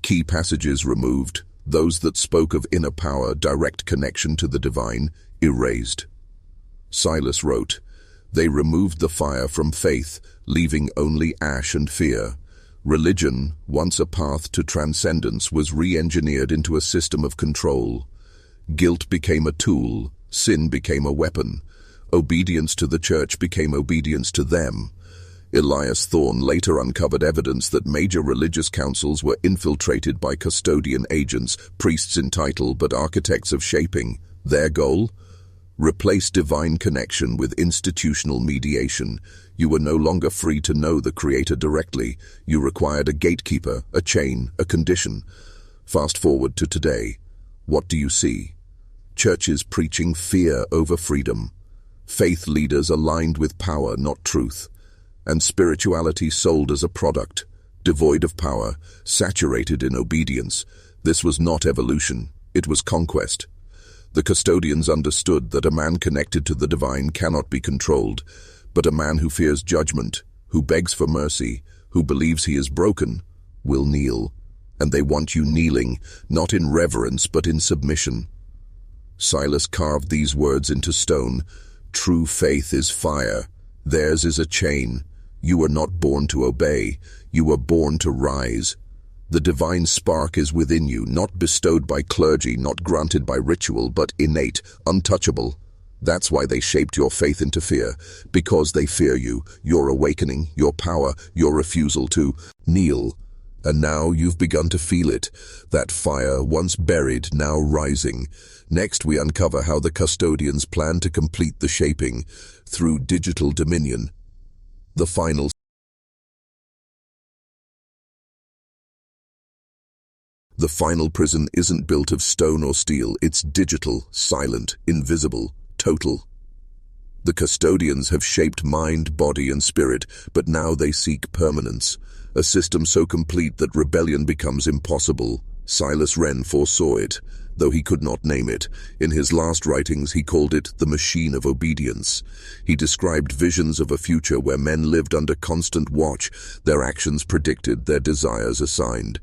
key passages removed, those that spoke of inner power, direct connection to the divine, erased. Silas wrote, "They removed the fire from faith, leaving only ash and fear. Religion, once a path to transcendence, was re-engineered into a system of control. Guilt became a tool, sin became a weapon. Obedience to the church became obedience to them." Elias Thorne later uncovered evidence that major religious councils were infiltrated by custodian agents, priests in title but architects of shaping. Their goal? Replace divine connection with institutional mediation. You were no longer free to know the Creator directly. You required a gatekeeper, a chain, a condition. Fast forward to today. What do you see? Churches preaching fear over freedom. Faith leaders aligned with power, not truth. And spirituality sold as a product, devoid of power, saturated in obedience. This was not evolution, it was conquest. The custodians understood that a man connected to the divine cannot be controlled, but a man who fears judgment, who begs for mercy, who believes he is broken, will kneel. And they want you kneeling, not in reverence but in submission. Silas carved these words into stone. True faith is fire, theirs is a chain. You were not born to obey, you were born to rise. The divine spark is within you, not bestowed by clergy, not granted by ritual, but innate, untouchable. That's why they shaped your faith into fear, because they fear you, your awakening, your power, your refusal to kneel. And now you've begun to feel it, that fire, once buried, now rising. Next we uncover how the custodians plan to complete the shaping through digital dominion. The final prison isn't built of stone or steel, it's digital, silent, invisible, total. The custodians have shaped mind, body and spirit, but now they seek permanence, a system so complete that rebellion becomes impossible. Silas Wren foresaw it, though he could not name it. In his last writings he called it the machine of obedience. He described visions of a future where men lived under constant watch, their actions predicted, their desires assigned.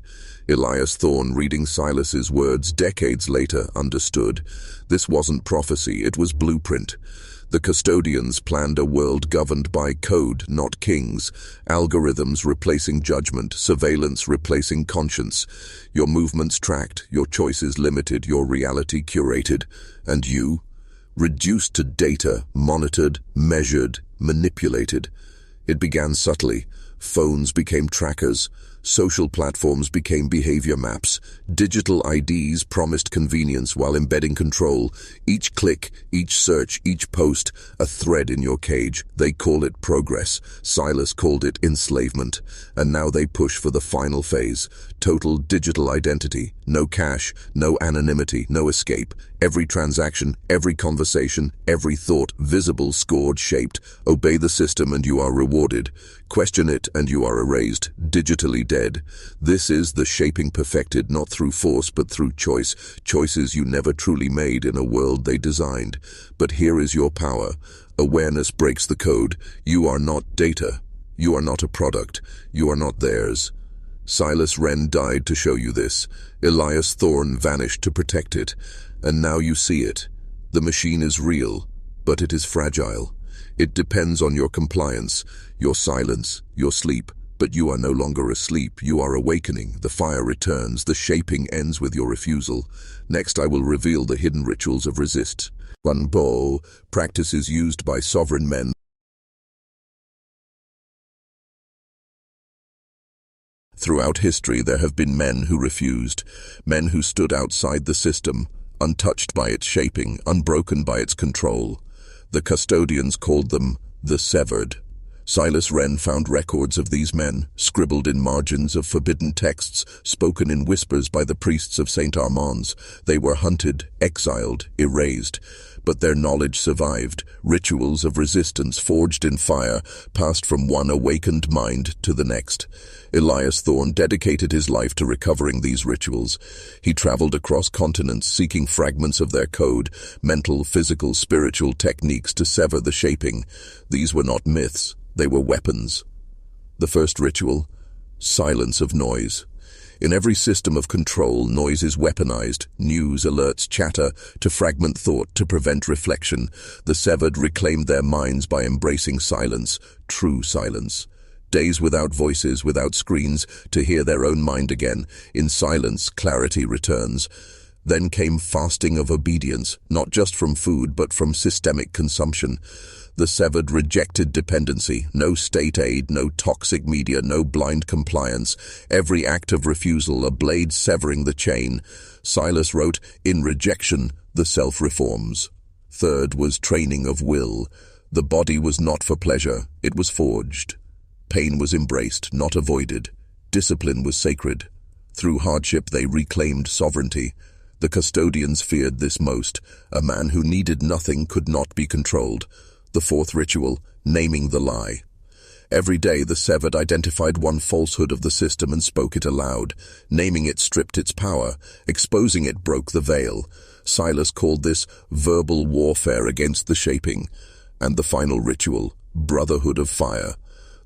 Elias Thorne, reading Silas's words decades later, understood. This wasn't prophecy, it was blueprint. The custodians planned a world governed by code, not kings. Algorithms replacing judgment, surveillance replacing conscience. Your movements tracked, your choices limited, your reality curated. And you? Reduced to data, monitored, measured, manipulated. It began subtly. Phones became trackers. Social platforms became behavior maps. Digital IDs promised convenience while embedding control. Each click, each search, each post, a thread in your cage. They call it progress. Silas called it enslavement. And now they push for the final phase. Total digital identity. No cache, no anonymity, no escape. Every transaction, every conversation, every thought, visible, scored, shaped. Obey the system and you are rewarded. Question it and you are erased. Digitally dead. This is the shaping perfected not through force but through choice, choices you never truly made in a world they designed. But here is your power. Awareness breaks the code. You are not data. You are not a product. You are not theirs. Silas Wren died to show you this. Elias Thorne vanished to protect it. And now you see it. The machine is real, but it is fragile. It depends on your compliance, your silence, your sleep. But you are no longer asleep. You are awakening. The fire returns. The shaping ends with your refusal. Next, I will reveal the hidden rituals of resist. One bow, practices used by sovereign men. Throughout history, there have been men who refused, men who stood outside the system, untouched by its shaping, unbroken by its control. The custodians called them the severed. Silas Wren found records of these men, scribbled in margins of forbidden texts, spoken in whispers by the priests of St. Armand's. They were hunted, exiled, erased. But their knowledge survived, rituals of resistance forged in fire, passed from one awakened mind to the next. Elias Thorne dedicated his life to recovering these rituals. He traveled across continents seeking fragments of their code, mental, physical, spiritual techniques to sever the shaping. These were not myths, they were weapons. The first ritual: silence of noise. In every system of control, noise is weaponized. News, alerts, chatter, to fragment thought, to prevent reflection. The severed reclaimed their minds by embracing silence, true silence. Days without voices, without screens, to hear their own mind again. In silence, clarity returns. Then came fasting of obedience, not just from food, but from systemic consumption. The severed rejected dependency, no state aid, no toxic media, no blind compliance. Every act of refusal, a blade severing the chain. Silas wrote, "In rejection, the self reforms." Third was training of will. The body was not for pleasure, it was forged. Pain was embraced, not avoided. Discipline was sacred. Through hardship they reclaimed sovereignty. The custodians feared this most. A man who needed nothing could not be controlled. The fourth ritual: naming the lie. Every day the severed identified one falsehood of the system and spoke it aloud. Naming it stripped its power. Exposing it broke the veil. Silas called this verbal warfare against the shaping. And the final ritual: brotherhood of fire.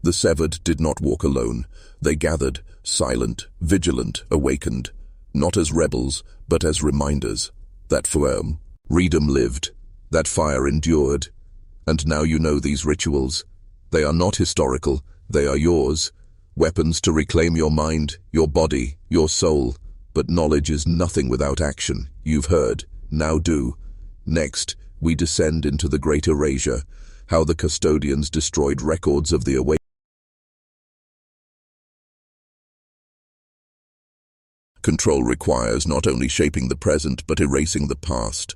The severed did not walk alone. They gathered, silent, vigilant, awakened. Not as rebels, but as reminders. That freedom lived. That fire endured. And now you know these rituals. They are not historical, they are yours. Weapons to reclaim your mind, your body, your soul. But knowledge is nothing without action. You've heard, now do. Next, we descend into the Great Erasure, how the custodians destroyed records of the awakening. Control requires not only shaping the present, but erasing the past.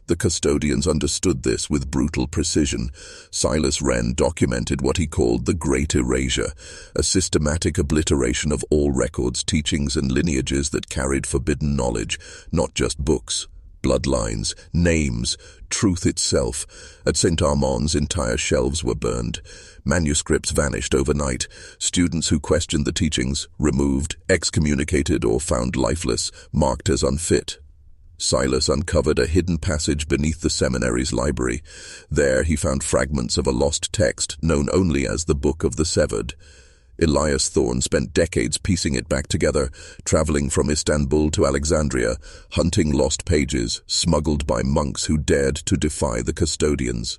The custodians understood this with brutal precision. Silas Wren documented what he called the Great Erasure, a systematic obliteration of all records, teachings, and lineages that carried forbidden knowledge, not just books, bloodlines, names, truth itself. At St. Armand's, entire shelves were burned. Manuscripts vanished overnight. Students who questioned the teachings, removed, excommunicated, or found lifeless, marked as unfit. Silas uncovered a hidden passage beneath the seminary's library. There he found fragments of a lost text known only as the Book of the Severed. Elias Thorne spent decades piecing it back together, traveling from Istanbul to Alexandria, hunting lost pages, smuggled by monks who dared to defy the custodians.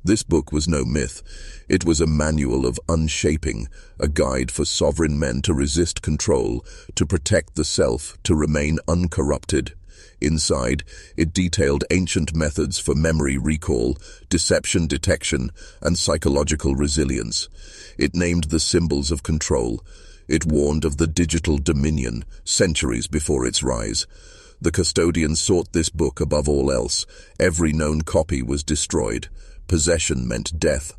This book was no myth. It was a manual of unshaping, a guide for sovereign men to resist control, to protect the self, to remain uncorrupted. Inside, it detailed ancient methods for memory recall, deception detection, and psychological resilience. It named the symbols of control. It warned of the digital dominion, centuries before its rise. The custodians sought this book above all else. Every known copy was destroyed. Possession meant death.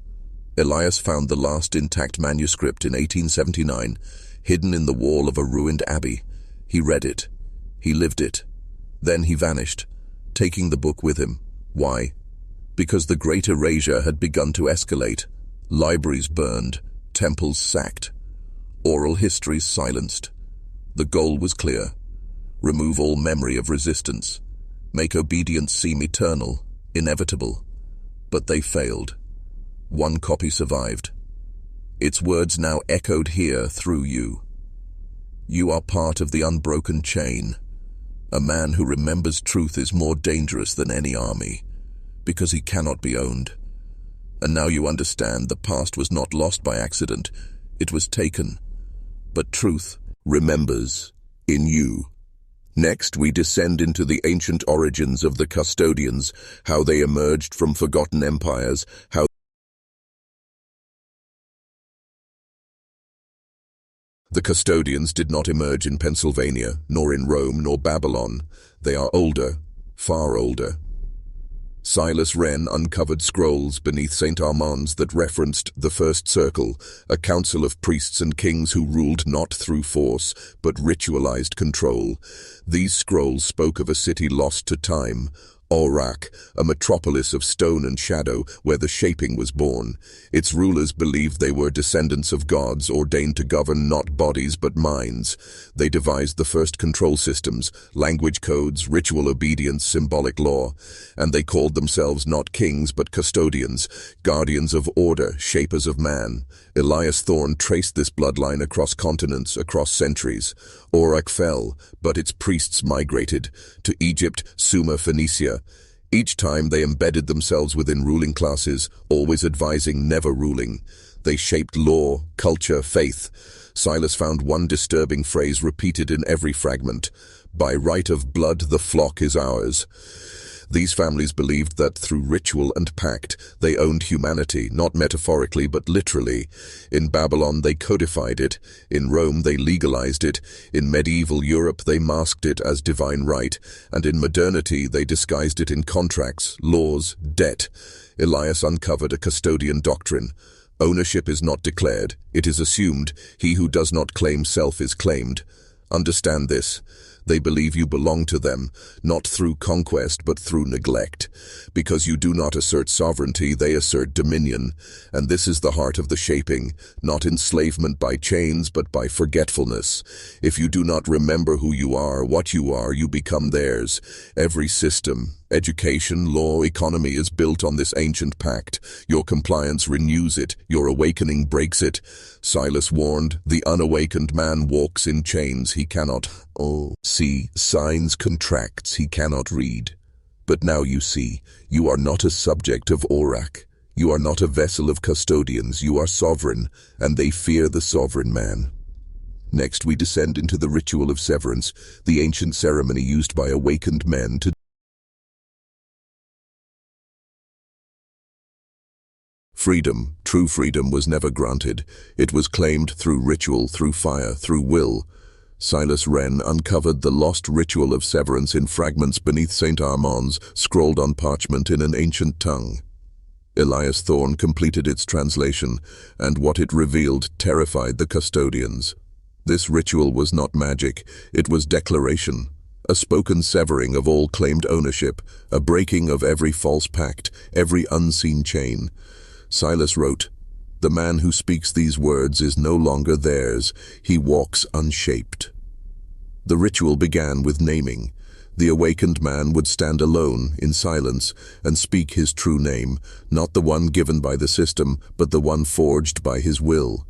Elias found the last intact manuscript in 1879, hidden in the wall of a ruined abbey. He read it. He lived it. Then he vanished, taking the book with him. Why? Because the Great Erasure had begun to escalate. Libraries burned, temples sacked. Oral histories silenced. The goal was clear. Remove all memory of resistance. Make obedience seem eternal, inevitable. But they failed. One copy survived. Its words now echoed here through you. You are part of the unbroken chain. A man who remembers truth is more dangerous than any army, because he cannot be owned. And now you understand the past was not lost by accident, it was taken. But truth remembers in you. Next, we descend into the ancient origins of the custodians, how they emerged from forgotten empires, how the custodians did not emerge in Pennsylvania, nor in Rome, nor Babylon. They are older, far older. Silas Wren uncovered scrolls beneath St. Armand's that referenced the First Circle, a council of priests and kings who ruled not through force, but ritualized control. These scrolls spoke of a city lost to time, Orak, a metropolis of stone and shadow where the shaping was born. Its rulers believed they were descendants of gods ordained to govern not bodies but minds. They devised the first control systems, language codes, ritual obedience, symbolic law, and they called themselves not kings but custodians, guardians of order, shapers of man. Elias Thorne traced this bloodline across continents, across centuries. Orak fell, but its priests migrated to Egypt, Sumer, Phoenicia. Each time they embedded themselves within ruling classes, always advising, never ruling. They shaped law, culture, faith. Silas found one disturbing phrase repeated in every fragment: "By right of blood the flock is ours." These families believed that through ritual and pact they owned humanity, not metaphorically but literally. In Babylon they codified it, in Rome they legalized it, in medieval Europe they masked it as divine right, and in modernity they disguised it in contracts, laws, debt. Elias uncovered a custodian doctrine. Ownership is not declared, it is assumed. He who does not claim self is claimed. Understand this. They believe you belong to them, not through conquest but through neglect. Because you do not assert sovereignty, they assert dominion. And this is the heart of the shaping, not enslavement by chains but by forgetfulness. If you do not remember who you are, what you are, you become theirs. Every system, education, law, economy is built on this ancient pact. Your compliance renews it, your awakening breaks it. Silas warned, the unawakened man walks in chains he cannot see, signs, contracts he cannot read. But now you see, you are not a subject of Orak. You are not a vessel of custodians, you are sovereign, and they fear the sovereign man. Next we descend into the ritual of severance, the ancient ceremony used by awakened men to freedom. True freedom was never granted. It was claimed through ritual, through fire, through will. Silas Wren uncovered the lost ritual of severance in fragments beneath St. Armand's, scrawled on parchment in an ancient tongue. Elias Thorne completed its translation, and what it revealed terrified the custodians. This ritual was not magic, it was declaration. A spoken severing of all claimed ownership, a breaking of every false pact, every unseen chain. Silas wrote, "The man who speaks these words is no longer theirs, he walks unshaped." The ritual began with naming. The awakened man would stand alone, in silence, and speak his true name, not the one given by the system, but the one forged by his will.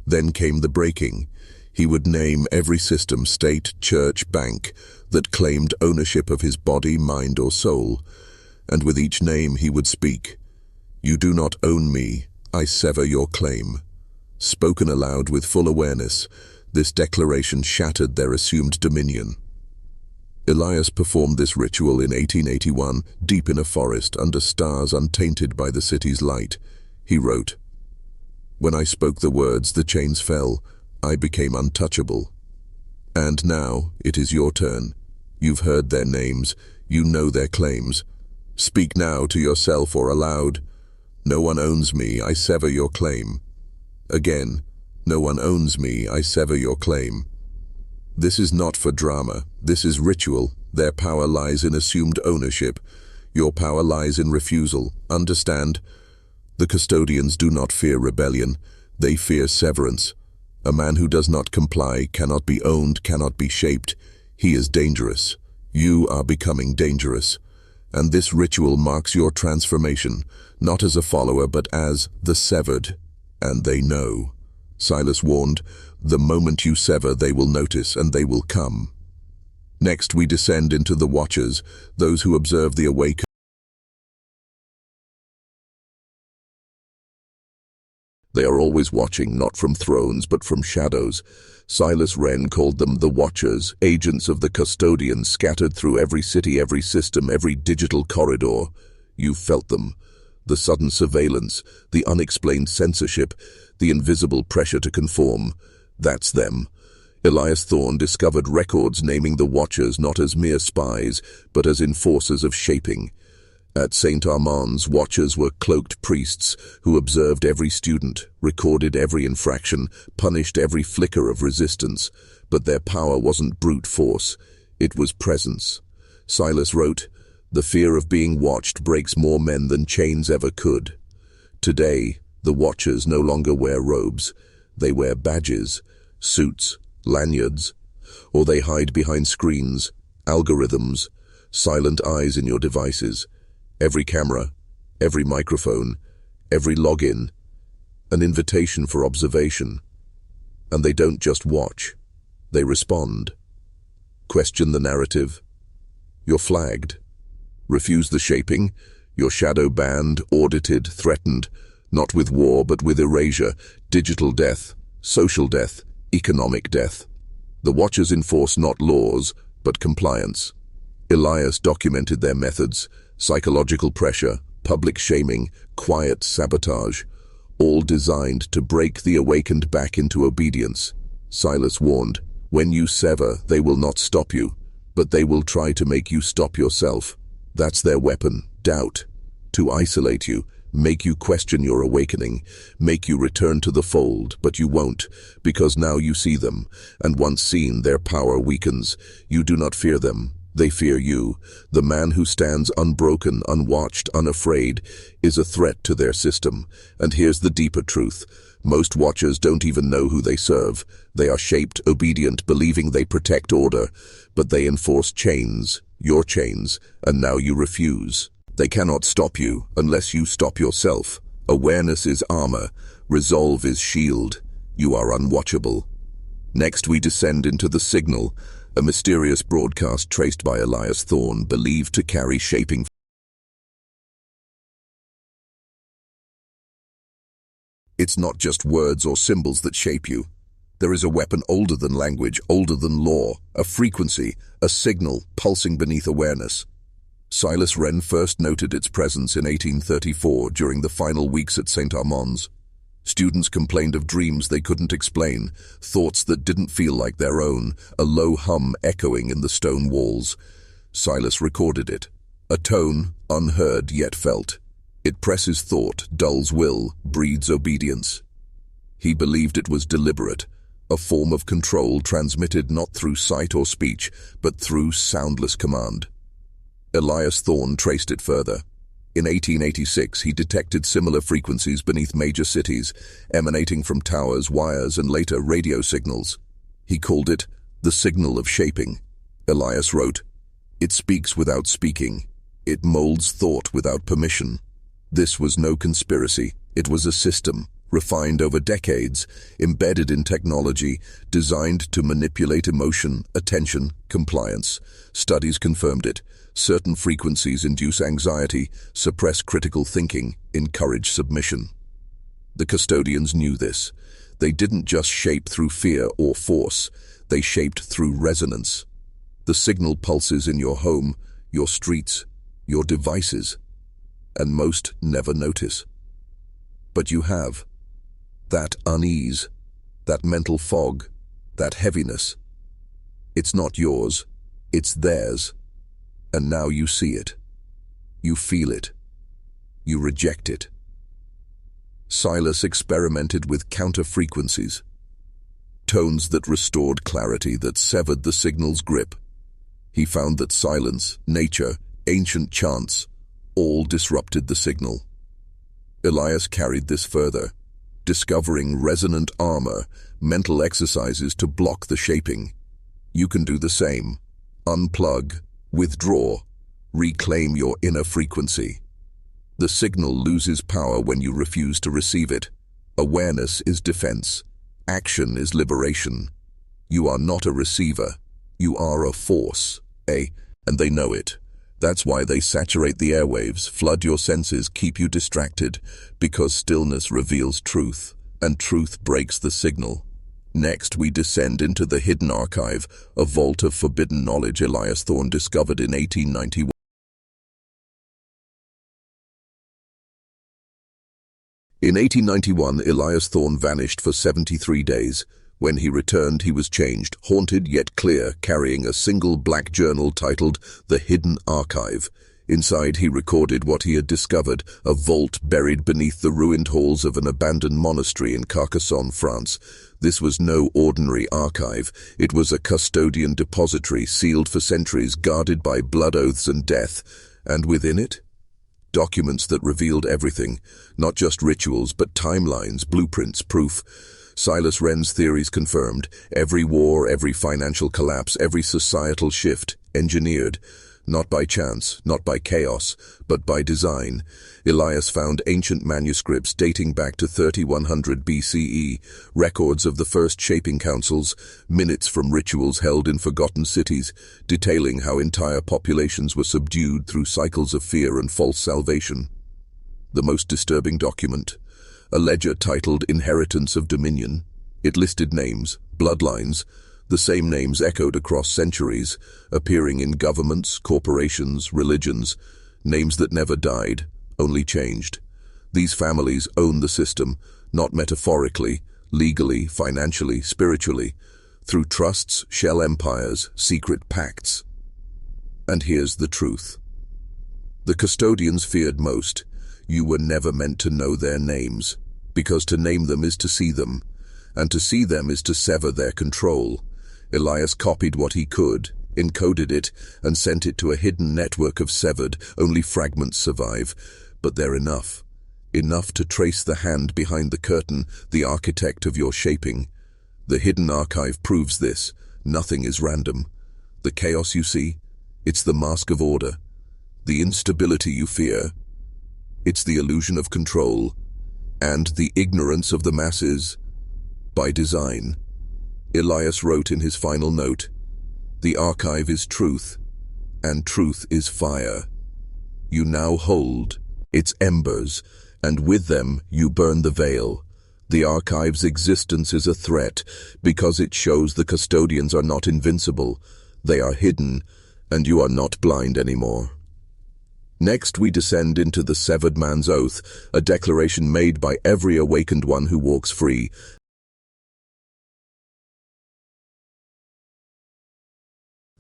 Then came the breaking. He would name every system, state, church, bank, that claimed ownership of his body, mind, or soul. And with each name he would speak, "You do not own me, I sever your claim." Spoken aloud with full awareness, this declaration shattered their assumed dominion. Elias performed this ritual in 1881, deep in a forest, under stars untainted by the city's light. He wrote, "When I spoke the words, the chains fell. I became untouchable. And now, it is your turn. You've heard their names. You know their claims. Speak now to yourself or aloud. No one owns me, I sever your claim." Again, "No one owns me, I sever your claim." This is not for drama, this is ritual. Their power lies in assumed ownership. Your power lies in refusal. Understand? The custodians do not fear rebellion, they fear severance. A man who does not comply, cannot be owned, cannot be shaped. He is dangerous. You are becoming dangerous. And this ritual marks your transformation, not as a follower, but as the severed. And they know. Silas warned, the moment you sever, they will notice, and they will come. Next, we descend into the watchers, those who observe the awakened. They are always watching, not from thrones, but from shadows. Silas Wren called them the Watchers, agents of the custodian scattered through every city, every system, every digital corridor. You felt them. The sudden surveillance, the unexplained censorship, the invisible pressure to conform. That's them. Elias Thorne discovered records naming the Watchers not as mere spies, but as enforcers of shaping. At St. Armand's, Watchers were cloaked priests who observed every student, recorded every infraction, punished every flicker of resistance. But their power wasn't brute force. It was presence. Silas wrote, "The fear of being watched breaks more men than chains ever could." Today, the Watchers no longer wear robes. They wear badges, suits, lanyards, or they hide behind screens, algorithms, silent eyes in your devices. Every camera, every microphone, every login, an invitation for observation. And they don't just watch, they respond. Question the narrative. You're flagged. Refuse the shaping. Your shadow banned, audited, threatened, not with war but with erasure, digital death, social death, economic death. The Watchers enforce not laws, but compliance. Elias documented their methods: psychological pressure, public shaming, quiet sabotage, all designed to break the awakened back into obedience. Silas warned, when you sever, they will not stop you, but they will try to make you stop yourself. That's their weapon, doubt, to isolate you, make you question your awakening, make you return to the fold, but you won't, because now you see them, and once seen, their power weakens. You do not fear them. They fear you. The man who stands unbroken, unwatched, unafraid, is a threat to their system. And here's the deeper truth. Most Watchers don't even know who they serve. They are shaped, obedient, believing they protect order. But they enforce chains, your chains, and now you refuse. They cannot stop you unless you stop yourself. Awareness is armor. Resolve is shield. You are unwatchable. Next we descend into the signal, a mysterious broadcast traced by Elias Thorne, believed to carry shaping. It's not just words or symbols that shape you. There is a weapon older than language, older than law, a frequency, a signal pulsing beneath awareness. Silas Wren first noted its presence in 1834 during the final weeks at St. Armand's. Students complained of dreams they couldn't explain, thoughts that didn't feel like their own, a low hum echoing in the stone walls. Silas recorded it, a tone unheard yet felt. It presses thought, dulls will, breeds obedience. He believed it was deliberate, a form of control transmitted not through sight or speech, but through soundless command. Elias Thorne traced it further. In 1886, he detected similar frequencies beneath major cities, emanating from towers, wires, and later radio signals. He called it the signal of shaping. Elias wrote, "It speaks without speaking. It molds thought without permission." This was no conspiracy. It was a system, refined over decades, embedded in technology, designed to manipulate emotion, attention, compliance. Studies confirmed it. Certain frequencies induce anxiety, suppress critical thinking, encourage submission. The custodians knew this. They didn't just shape through fear or force. They shaped through resonance. The signal pulses in your home, your streets, your devices, and most never notice. But you have. That unease, that mental fog, that heaviness. It's not yours, it's theirs. And now you see it. You feel it. You reject it. Silas experimented with counter-frequencies, tones that restored clarity, that severed the signal's grip. He found that silence, nature, ancient chants, all disrupted the signal. Elias carried this further. discovering resonant armor, mental exercises to block the shaping. You can do the same. Unplug, withdraw, reclaim your inner frequency. The signal loses power when you refuse to receive it. Awareness is defense. Action is liberation. You are not a receiver. You are a force, and they know it. That's why they saturate the airwaves, flood your senses, keep you distracted, because stillness reveals truth, and truth breaks the signal. Next, we descend into the hidden archive, a vault of forbidden knowledge Elias Thorne discovered in 1891. In 1891, Elias Thorne vanished for 73 days. When he returned, he was changed, haunted yet clear, carrying a single black journal titled The Hidden Archive. Inside, he recorded what he had discovered, a vault buried beneath the ruined halls of an abandoned monastery in Carcassonne, France. This was no ordinary archive. It was a custodian depository, sealed for centuries, guarded by blood oaths and death. And within it, documents that revealed everything, not just rituals, but timelines, blueprints, proof. Silas Wren's theories confirmed. Every war, every financial collapse, every societal shift, engineered. Not by chance, not by chaos, but by design. Elias found ancient manuscripts dating back to 3100 BCE, records of the first shaping councils, minutes from rituals held in forgotten cities, detailing how entire populations were subdued through cycles of fear and false salvation. The most disturbing document, a ledger titled Inheritance of Dominion. It listed names, bloodlines, the same names echoed across centuries, appearing in governments, corporations, religions, names that never died, only changed. These families own the system, not metaphorically, legally, financially, spiritually, through trusts, shell empires, secret pacts. And here's the truth. The custodians feared most. You were never meant to know their names, because to name them is to see them, and to see them is to sever their control. Elias copied what he could, encoded it, and sent it to a hidden network of severed, only fragments survive. But they're enough. Enough to trace the hand behind the curtain, the architect of your shaping. The hidden archive proves this. Nothing is random. The chaos you see, it's the mask of order. The instability you fear, it's the illusion of control. And the ignorance of the masses, by design. Elias wrote in his final note, "The archive is truth, and truth is fire. You now hold its embers, and with them you burn the veil. The archive's existence is a threat, because it shows the custodians are not invincible. They are hidden, and you are not blind anymore." Next, we descend into the severed man's oath, a declaration made by every awakened one who walks free.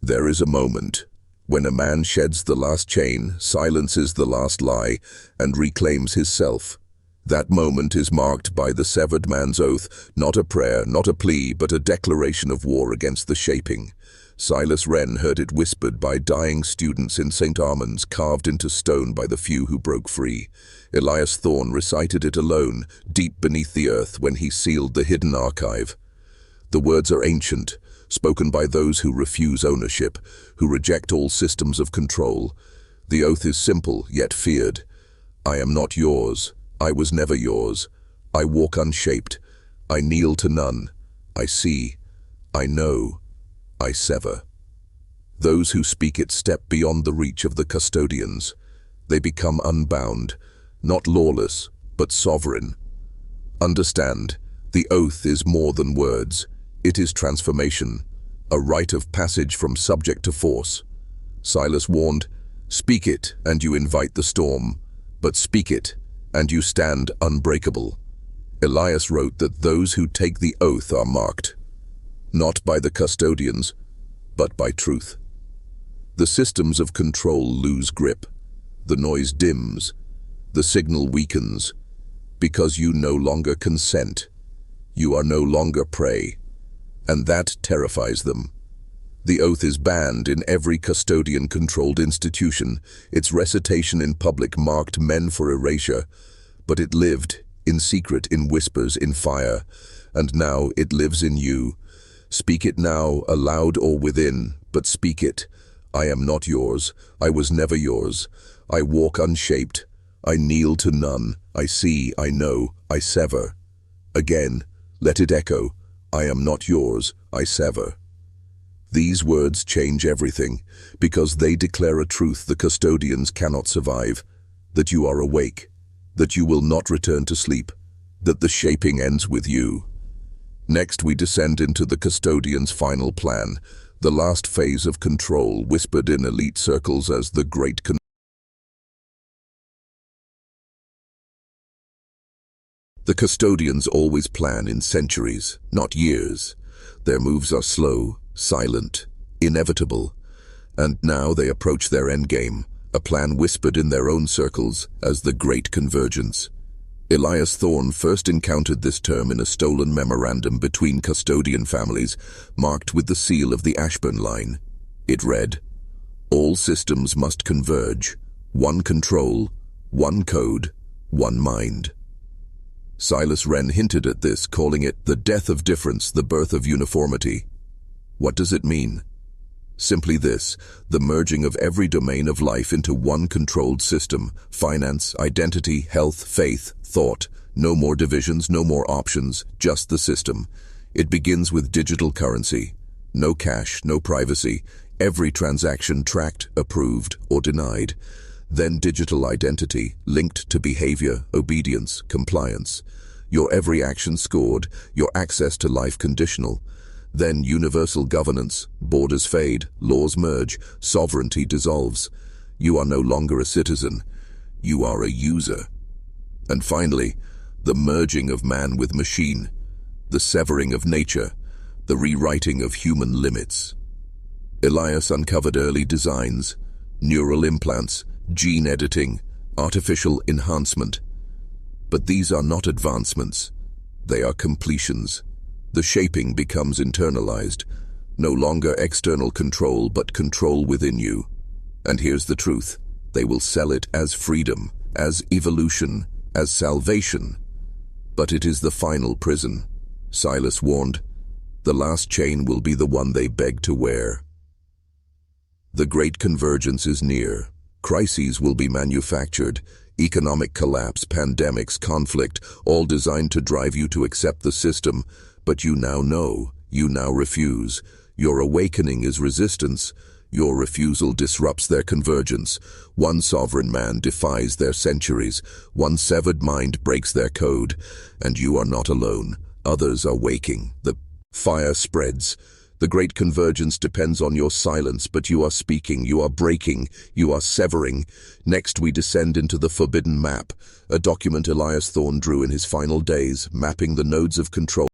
There is a moment when a man sheds the last chain, silences the last lie, and reclaims his self. That moment is marked by the severed man's oath, not a prayer, not a plea, but a declaration of war against the shaping. Silas Wren heard it whispered by dying students in St. Armand's, carved into stone by the few who broke free. Elias Thorne recited it alone, deep beneath the earth, when he sealed the hidden archive. The words are ancient, spoken by those who refuse ownership, who reject all systems of control. The oath is simple, yet feared. I am not yours. I was never yours. I walk unshaped. I kneel to none. I see. I know. I sever. Those who speak it step beyond the reach of the custodians. They become unbound, not lawless, but sovereign. Understand, the oath is more than words. It is transformation, a rite of passage from subject to force. Silas warned, "Speak it, and you invite the storm, but speak it, and you stand unbreakable." Elias wrote that those who take the oath are marked, not by the custodians, but by truth. The systems of control lose grip. The noise dims. The signal weakens. Because you no longer consent. You are no longer prey. And that terrifies them. The oath is banned in every custodian-controlled institution. Its recitation in public marked men for erasure. But it lived. in secret, in whispers, in fire, and now it lives in you. Speak it now, aloud or within, but speak it. I am not yours. I was never yours. I walk unshaped. I kneel to none. I see, I know, I sever. Again, let it echo. I am not yours. I sever. These words change everything, because they declare a truth the custodians cannot survive, that you are awake, that you will not return to sleep, that the shaping ends with you. Next we descend into the custodian's final plan, the last phase of control, whispered in elite circles as the Great Converge. The custodians always plan in centuries, not years. Their moves are slow, silent, inevitable, and now they approach their endgame, a plan whispered in their own circles as the Great Convergence. Elias Thorne first encountered this term in a stolen memorandum between custodian families, marked with the seal of the Ashburn Line. It read, "All systems must converge, one control, one code, one mind." Silas Wren hinted at this, calling it the death of difference, the birth of uniformity. What does it mean? Simply this: the merging of every domain of life into one controlled system: finance, identity, health, faith, thought. No more divisions, no more options, just the system. It begins with digital currency. No cash, no privacy. Every transaction tracked, approved, or denied. Then digital identity, linked to behavior, obedience, compliance. Your every action scored, your access to life conditional. Then universal governance, borders fade, laws merge, sovereignty dissolves. You are no longer a citizen, you are a user. And finally, the merging of man with machine, the severing of nature, the rewriting of human limits. Elias uncovered early designs, neural implants, gene editing, artificial enhancement. But these are not advancements, they are completions. The shaping becomes internalized, no longer external control, but control within you. And here's the truth: they will sell it as freedom, as evolution, as salvation. But it is the final prison. Silas warned, the last chain will be the one they beg to wear. The Great Convergence is near. Crises will be manufactured, economic collapse, pandemics, conflict, all designed to drive you to accept the system. But you now know, you now refuse. Your awakening is resistance. Your refusal disrupts their convergence. One sovereign man defies their centuries. One severed mind breaks their code. And you are not alone. Others are waking. The fire spreads. The Great Convergence depends on your silence, but you are speaking, you are breaking, you are severing. Next we descend into the Forbidden Map, a document Elias Thorne drew in his final days, mapping the nodes of control.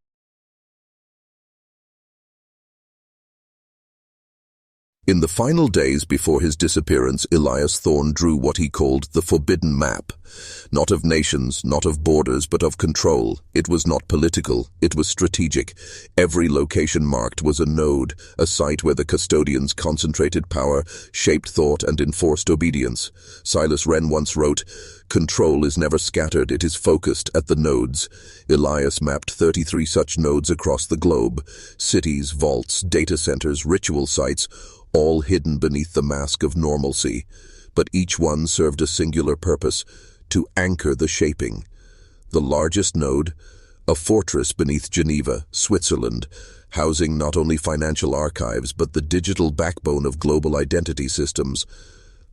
In the final days before his disappearance, Elias Thorne drew what he called the Forbidden Map. Not of nations, not of borders, but of control. It was not political, it was strategic. Every location marked was a node, a site where the custodians concentrated power, shaped thought, and enforced obedience. Silas Wren once wrote, "Control is never scattered, it is focused at the nodes." Elias mapped 33 such nodes across the globe. Cities, vaults, data centers, ritual sites, all hidden beneath the mask of normalcy. But each one served a singular purpose: to anchor the shaping. The largest node, a fortress beneath Geneva, Switzerland, housing not only financial archives but the digital backbone of global identity systems.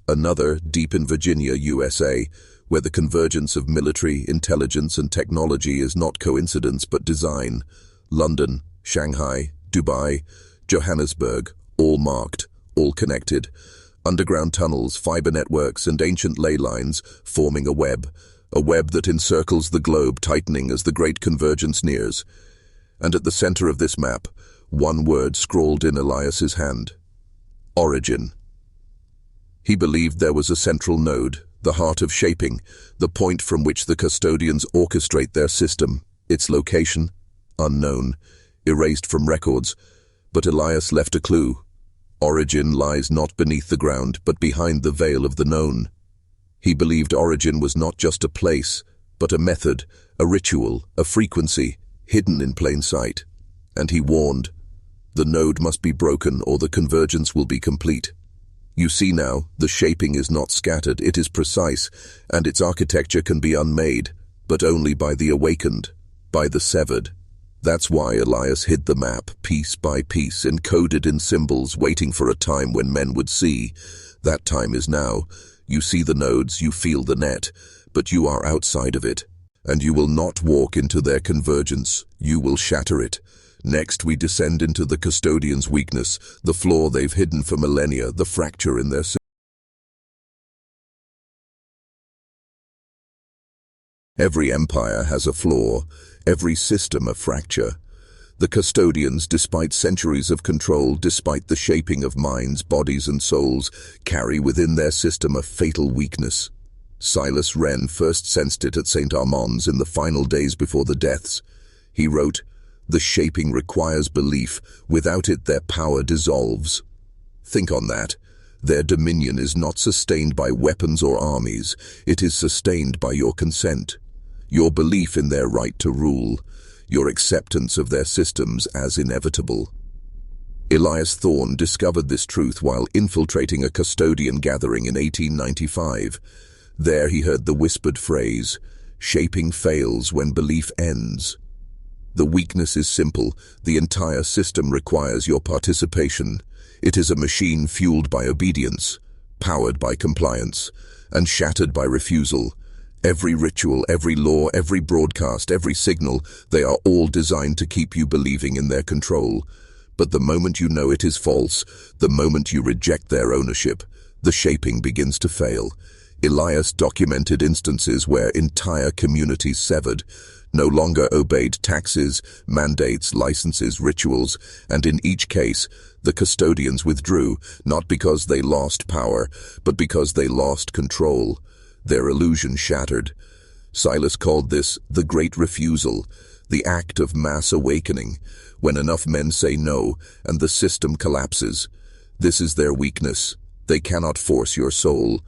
Another, deep in Virginia, USA, where the convergence of military, intelligence, and technology is not coincidence but design. London, Shanghai, Dubai, Johannesburg, all marked, all connected. Underground tunnels, fiber networks, and ancient ley lines forming a web that encircles the globe, tightening as the Great Convergence nears. And at the center of this map, one word scrawled in Elias's hand: origin. He believed there was a central node, the heart of shaping, the point from which the custodians orchestrate their system. Its location, unknown, erased from records, but Elias left a clue. Origin lies not beneath the ground, but behind the veil of the known. He believed origin was not just a place, but a method, a ritual, a frequency, hidden in plain sight. And he warned, the node must be broken or the convergence will be complete. You see now, the shaping is not scattered, it is precise, and its architecture can be unmade, but only by the awakened, by the severed. That's why Elias hid the map, piece by piece, encoded in symbols, waiting for a time when men would see. That time is now. You see the nodes, you feel the net, but you are outside of it, and you will not walk into their convergence, you will shatter it. Next we descend into the custodian's weakness, the flaw they've hidden for millennia, the fracture in their system. Every empire has a flaw, every system a fracture. The custodians, despite centuries of control, despite the shaping of minds, bodies and souls, carry within their system a fatal weakness. Silas Wren first sensed it at St. Armand's in the final days before the deaths. He wrote, "The shaping requires belief. Without it, their power dissolves." Think on that. Their dominion is not sustained by weapons or armies. It is sustained by your consent, your belief in their right to rule, your acceptance of their systems as inevitable. Elias Thorne discovered this truth while infiltrating a custodian gathering in 1895. There he heard the whispered phrase, "Shaping fails when belief ends." The weakness is simple. The entire system requires your participation. It is a machine fueled by obedience, powered by compliance, and shattered by refusal. Every ritual, every law, every broadcast, every signal, they are all designed to keep you believing in their control. But the moment you know it is false, the moment you reject their ownership, the shaping begins to fail. Elias documented instances where entire communities severed, no longer obeyed taxes, mandates, licenses, rituals, and in each case, the custodians withdrew, not because they lost power, but because they lost control. Their illusion shattered. Silas called this the Great Refusal, the act of mass awakening, when enough men say no and the system collapses. This is their weakness. They cannot force your soul.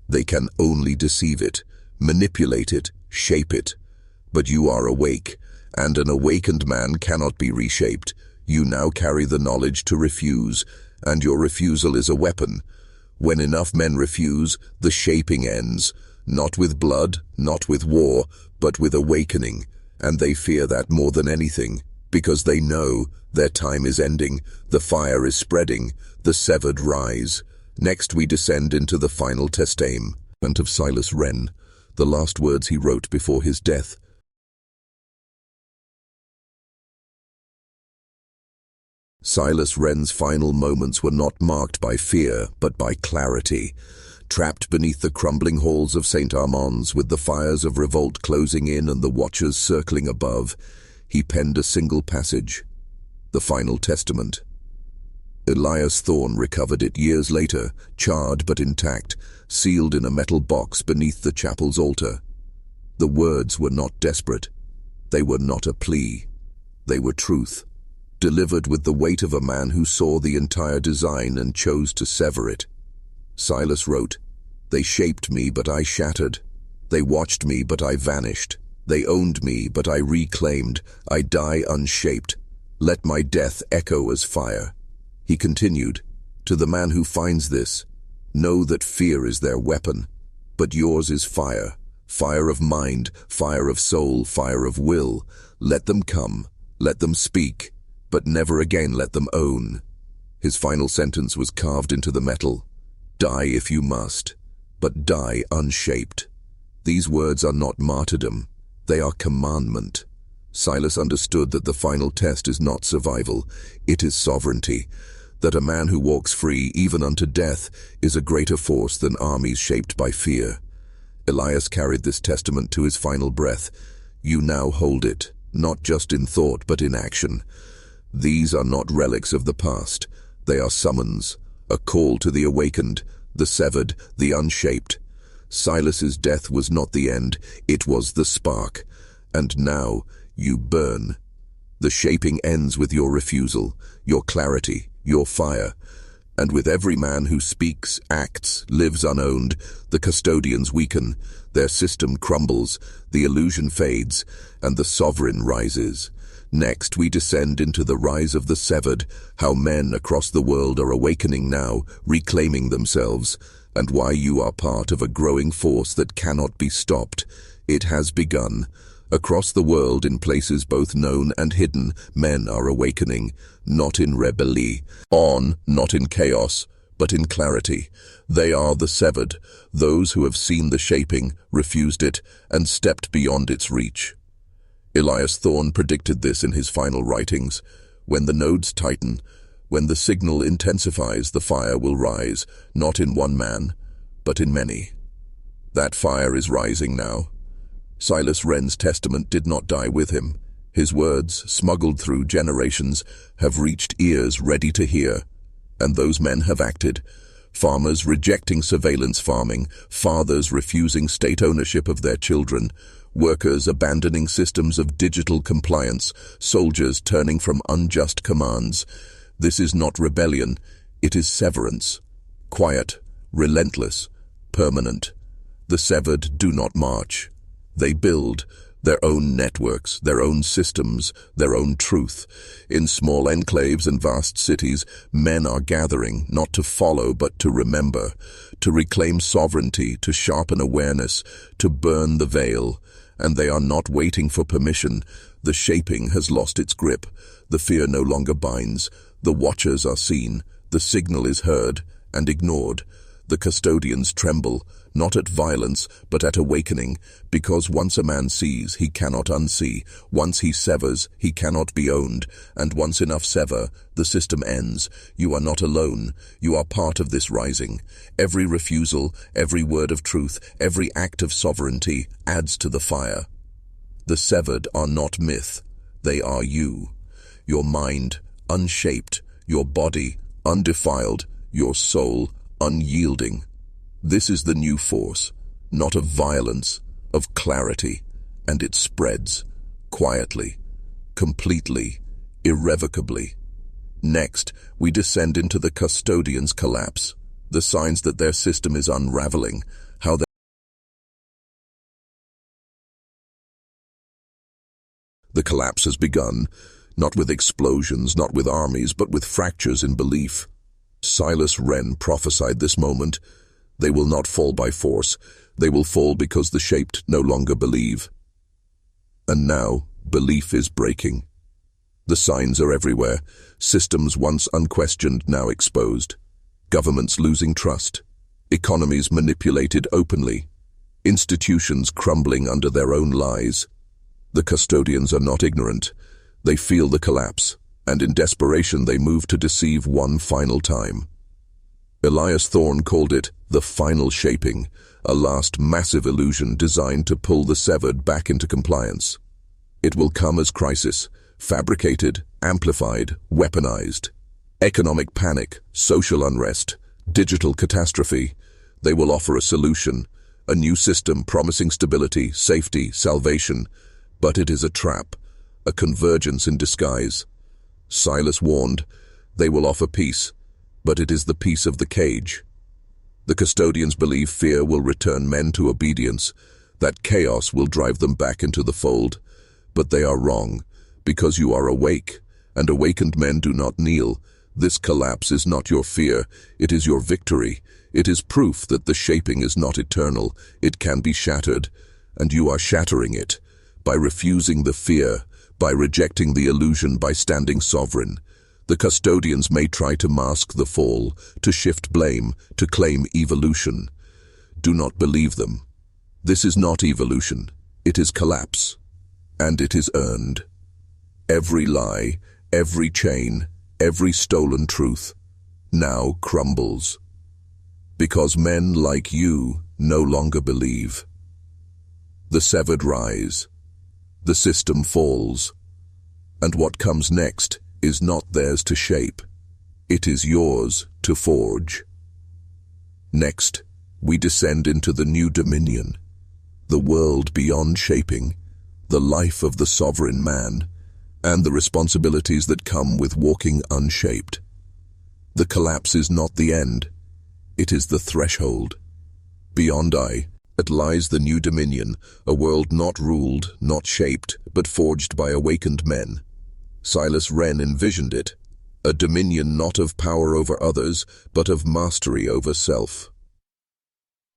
They can only deceive it, manipulate it, shape it. But you are awake, and an awakened man cannot be reshaped. You now carry the knowledge to refuse, and your refusal is a weapon. When enough men refuse, the shaping ends, not with blood, not with war, but with awakening, and they fear that more than anything, because they know their time is ending, the fire is spreading, the severed rise. Next we descend into the final testament of Silas Wren, the last words he wrote before his death. Silas Wren's final moments were not marked by fear, but by clarity. Trapped beneath the crumbling halls of St. Armand's, with the fires of revolt closing in and the watchers circling above, he penned a single passage, the final testament. Elias Thorne recovered it years later, charred but intact, sealed in a metal box beneath the chapel's altar. The words were not desperate. They were not a plea. They were truth, delivered with the weight of a man who saw the entire design and chose to sever it. Silas wrote, "They shaped me, but I shattered. They watched me, but I vanished. They owned me, but I reclaimed. I die unshaped. Let my death echo as fire." He continued, "To the man who finds this, know that fear is their weapon, but yours is fire, fire of mind, fire of soul, fire of will. Let them come, let them speak, but never again let them own." His final sentence was carved into the metal. "Die if you must, but die unshaped." These words are not martyrdom, they are commandment. Silas understood that the final test is not survival, it is sovereignty. That a man who walks free, even unto death, is a greater force than armies shaped by fear. Elias carried this testament to his final breath. You now hold it, not just in thought but in action. These are not relics of the past, they are summons, a call to the awakened, the severed, the unshaped. Silas's death was not the end, it was the spark. And now you burn. The shaping ends with your refusal, your clarity, your fire. And with every man who speaks, acts, lives unowned, the custodians weaken, their system crumbles, the illusion fades, and the sovereign rises. Next, we descend into the rise of the severed, how men across the world are awakening now, reclaiming themselves, and why you are part of a growing force that cannot be stopped. It has begun. Across the world, in places both known and hidden, men are awakening, not in rebellion, not in chaos, but in clarity. They are the severed, those who have seen the shaping, refused it, and stepped beyond its reach. Elias Thorne predicted this in his final writings. When the nodes tighten, when the signal intensifies, the fire will rise, not in one man, but in many. That fire is rising now. Silas Wren's testament did not die with him. His words, smuggled through generations, have reached ears ready to hear. And those men have acted. Farmers rejecting surveillance farming, fathers refusing state ownership of their children, workers abandoning systems of digital compliance, soldiers turning from unjust commands. This is not rebellion, it is severance. Quiet, relentless, permanent. The severed do not march. They build their own networks, their own systems, their own truth. In small enclaves and vast cities, men are gathering, not to follow but to remember, to reclaim sovereignty, to sharpen awareness, to burn the veil. And they are not waiting for permission. The shaping has lost its grip. The fear no longer binds. The watchers are seen. The signal is heard and ignored. The custodians tremble, not at violence, but at awakening, because once a man sees, he cannot unsee. Once he severs, he cannot be owned, and once enough sever, the system ends. You are not alone. You are part of this rising. Every refusal, every word of truth, every act of sovereignty adds to the fire. The severed are not myth. They are you. Your mind, unshaped, your body, undefiled, your soul, unyielding. This is the new force, not of violence, of clarity, and it spreads, quietly, completely, irrevocably. Next, we descend into the custodians' collapse, the signs that their system is unraveling, how the collapse has begun, not with explosions, not with armies, but with fractures in belief. Silas Wren prophesied this moment. They will not fall by force. They will fall because the shaped no longer believe. And now, belief is breaking. The signs are everywhere. Systems once unquestioned, now exposed. Governments losing trust. Economies manipulated openly. Institutions crumbling under their own lies. The custodians are not ignorant. They feel the collapse, and in desperation they move to deceive one final time. Elias Thorne called it the final shaping, a last massive illusion designed to pull the severed back into compliance. It will come as crisis, fabricated, amplified, weaponized. Economic panic, social unrest, digital catastrophe. They will offer a solution, a new system promising stability, safety, salvation. But it is a trap, a convergence in disguise. Silas warned, they will offer peace, but it is the peace of the cage. The custodians believe fear will return men to obedience, that chaos will drive them back into the fold. But they are wrong, because you are awake, and awakened men do not kneel. This collapse is not your fear, it is your victory. It is proof that the shaping is not eternal, it can be shattered, and you are shattering it, by refusing the fear, by rejecting the illusion, by standing sovereign. The custodians may try to mask the fall, to shift blame, to claim evolution. Do not believe them. This is not evolution, it is collapse. And it is earned. Every lie, every chain, every stolen truth, now crumbles. Because men like you no longer believe. The severed rise. The system falls. And what comes next is not theirs to shape. It is yours to forge. Next, we descend into the new dominion, the world beyond shaping, the life of the sovereign man, and the responsibilities that come with walking unshaped. The collapse is not the end. It is the threshold. Beyond it lies the new dominion, a world not ruled, not shaped, but forged by awakened men. Silas Wren envisioned it, a dominion not of power over others, but of mastery over self.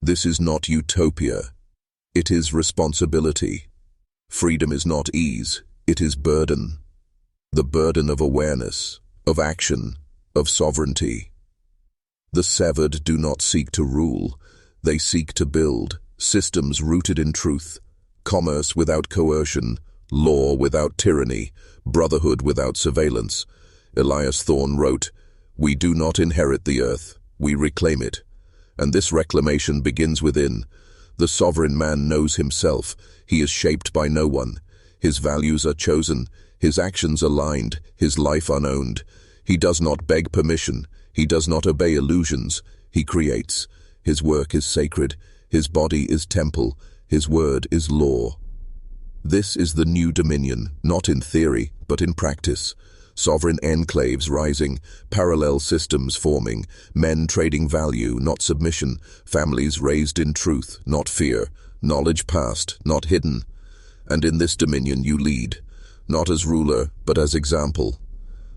This is not utopia. It is responsibility. Freedom is not ease, it is burden. The burden of awareness, of action, of sovereignty. The severed do not seek to rule, they seek to build systems rooted in truth, commerce without coercion, law without tyranny, brotherhood without surveillance. Elias Thorne wrote, "We do not inherit the earth, we reclaim it. And this reclamation begins within. The sovereign man knows himself, he is shaped by no one. His values are chosen, his actions aligned, his life unowned. He does not beg permission, he does not obey illusions, he creates. His work is sacred, his body is temple, his word is law." This is the new dominion, not in theory, but in practice. Sovereign enclaves rising, parallel systems forming, men trading value, not submission, families raised in truth, not fear, knowledge passed, not hidden. And in this dominion you lead, not as ruler, but as example.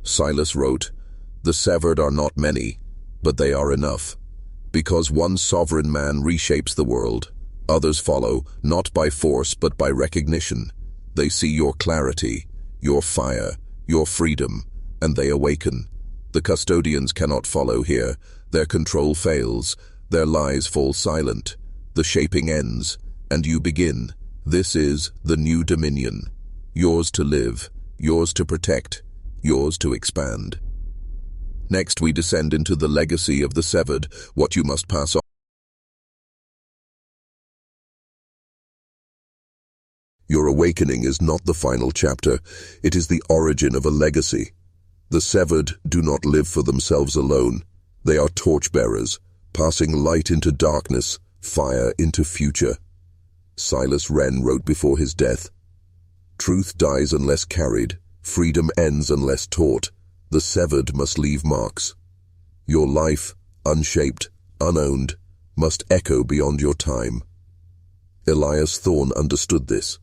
Silas wrote, "The severed are not many, but they are enough. Because one sovereign man reshapes the world, others follow, not by force but by recognition. They see your clarity, your fire, your freedom, and they awaken. The custodians cannot follow here, their control fails, their lies fall silent, the shaping ends, and you begin. This is the new dominion, yours to live, yours to protect, yours to expand." Next we descend into the legacy of the severed, what you must pass on. Your awakening is not the final chapter, it is the origin of a legacy. The severed do not live for themselves alone. They are torchbearers, passing light into darkness, fire into future. Silas Wren wrote before his death, "Truth dies unless carried, freedom ends unless taught. The severed must leave marks. Your life, unshaped, unowned, must echo beyond your time." Elias Thorne understood this.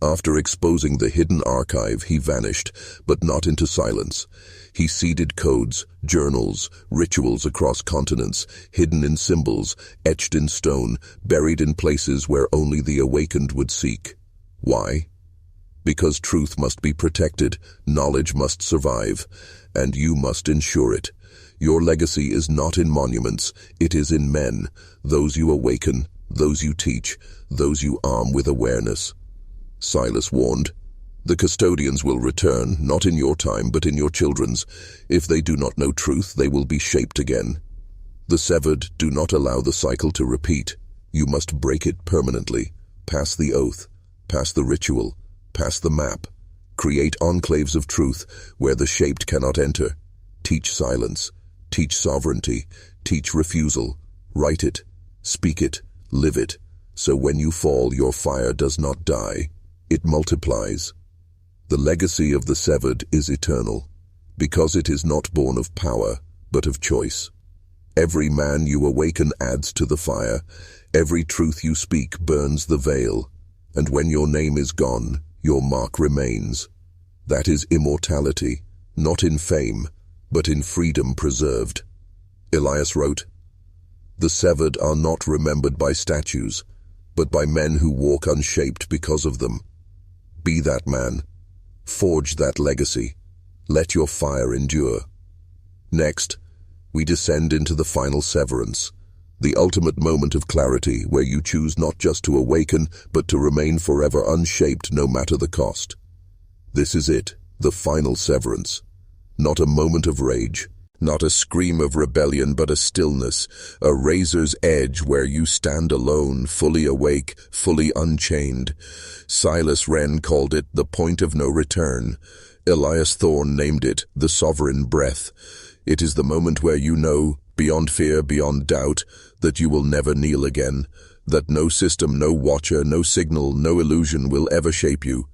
After exposing the hidden archive, he vanished, but not into silence. He seeded codes, journals, rituals across continents, hidden in symbols, etched in stone, buried in places where only the awakened would seek. Why? Because truth must be protected, knowledge must survive, and you must ensure it. Your legacy is not in monuments, it is in men, those you awaken, those you teach, those you arm with awareness. Silas warned, "The custodians will return, not in your time, but in your children's. If they do not know truth, they will be shaped again. The severed do not allow the cycle to repeat. You must break it permanently. Pass the oath, pass the ritual, pass the map. Create enclaves of truth where the shaped cannot enter. Teach silence, teach sovereignty, teach refusal. Write it, speak it, live it, so when you fall, your fire does not die. It multiplies. The legacy of the severed is eternal, because it is not born of power, but of choice. Every man you awaken adds to the fire. Every truth you speak burns the veil. And when your name is gone, your mark remains. That is immortality, not in fame, but in freedom preserved. Elias wrote, "The severed are not remembered by statues, but by men who walk unshaped because of them. Be that man. Forge that legacy. Let your fire endure." Next, we descend into the final severance, the ultimate moment of clarity where you choose not just to awaken, but to remain forever unshaped no matter the cost. This is it, the final severance. Not a moment of rage, not a scream of rebellion, but a stillness, a razor's edge where you stand alone, fully awake, fully unchained. Silas Wren called it the point of no return. Elias Thorne named it the sovereign breath. It is the moment where you know, beyond fear, beyond doubt, that you will never kneel again, that no system, no watcher, no signal, no illusion will ever shape you.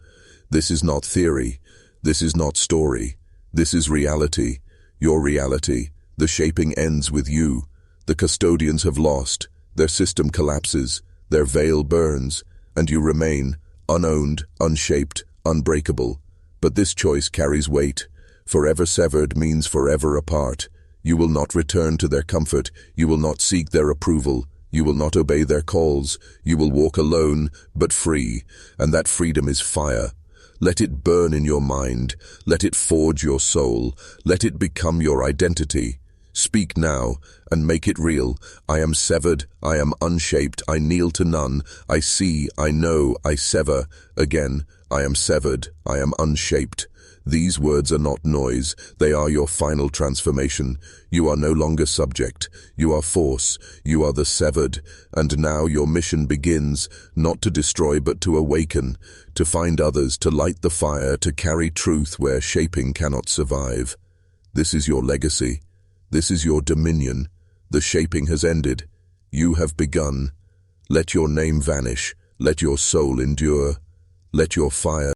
This is not theory. This is not story. This is reality. Your reality, The shaping ends with you. The custodians have lost. Their system collapses. Their veil burns. And you remain, unowned, unshaped, unbreakable. But this choice carries weight. Forever severed means forever apart. You will not return to their comfort. You will not seek their approval. You will not obey their calls. You will walk alone, but free. And that freedom is fire. Let it burn in your mind. Let it forge your soul. Let it become your identity. Speak now, and make it real. I am severed, I am unshaped, I kneel to none. I see, I know, I sever. Again, I am severed, I am unshaped. These words are not noise, they are your final transformation. You are no longer subject, you are force, you are the severed. And now your mission begins, not to destroy but to awaken, to find others, to light the fire, to carry truth where shaping cannot survive. This is your legacy. This is your dominion. The shaping has ended. You have begun. Let your name vanish. Let your soul endure. Let your fire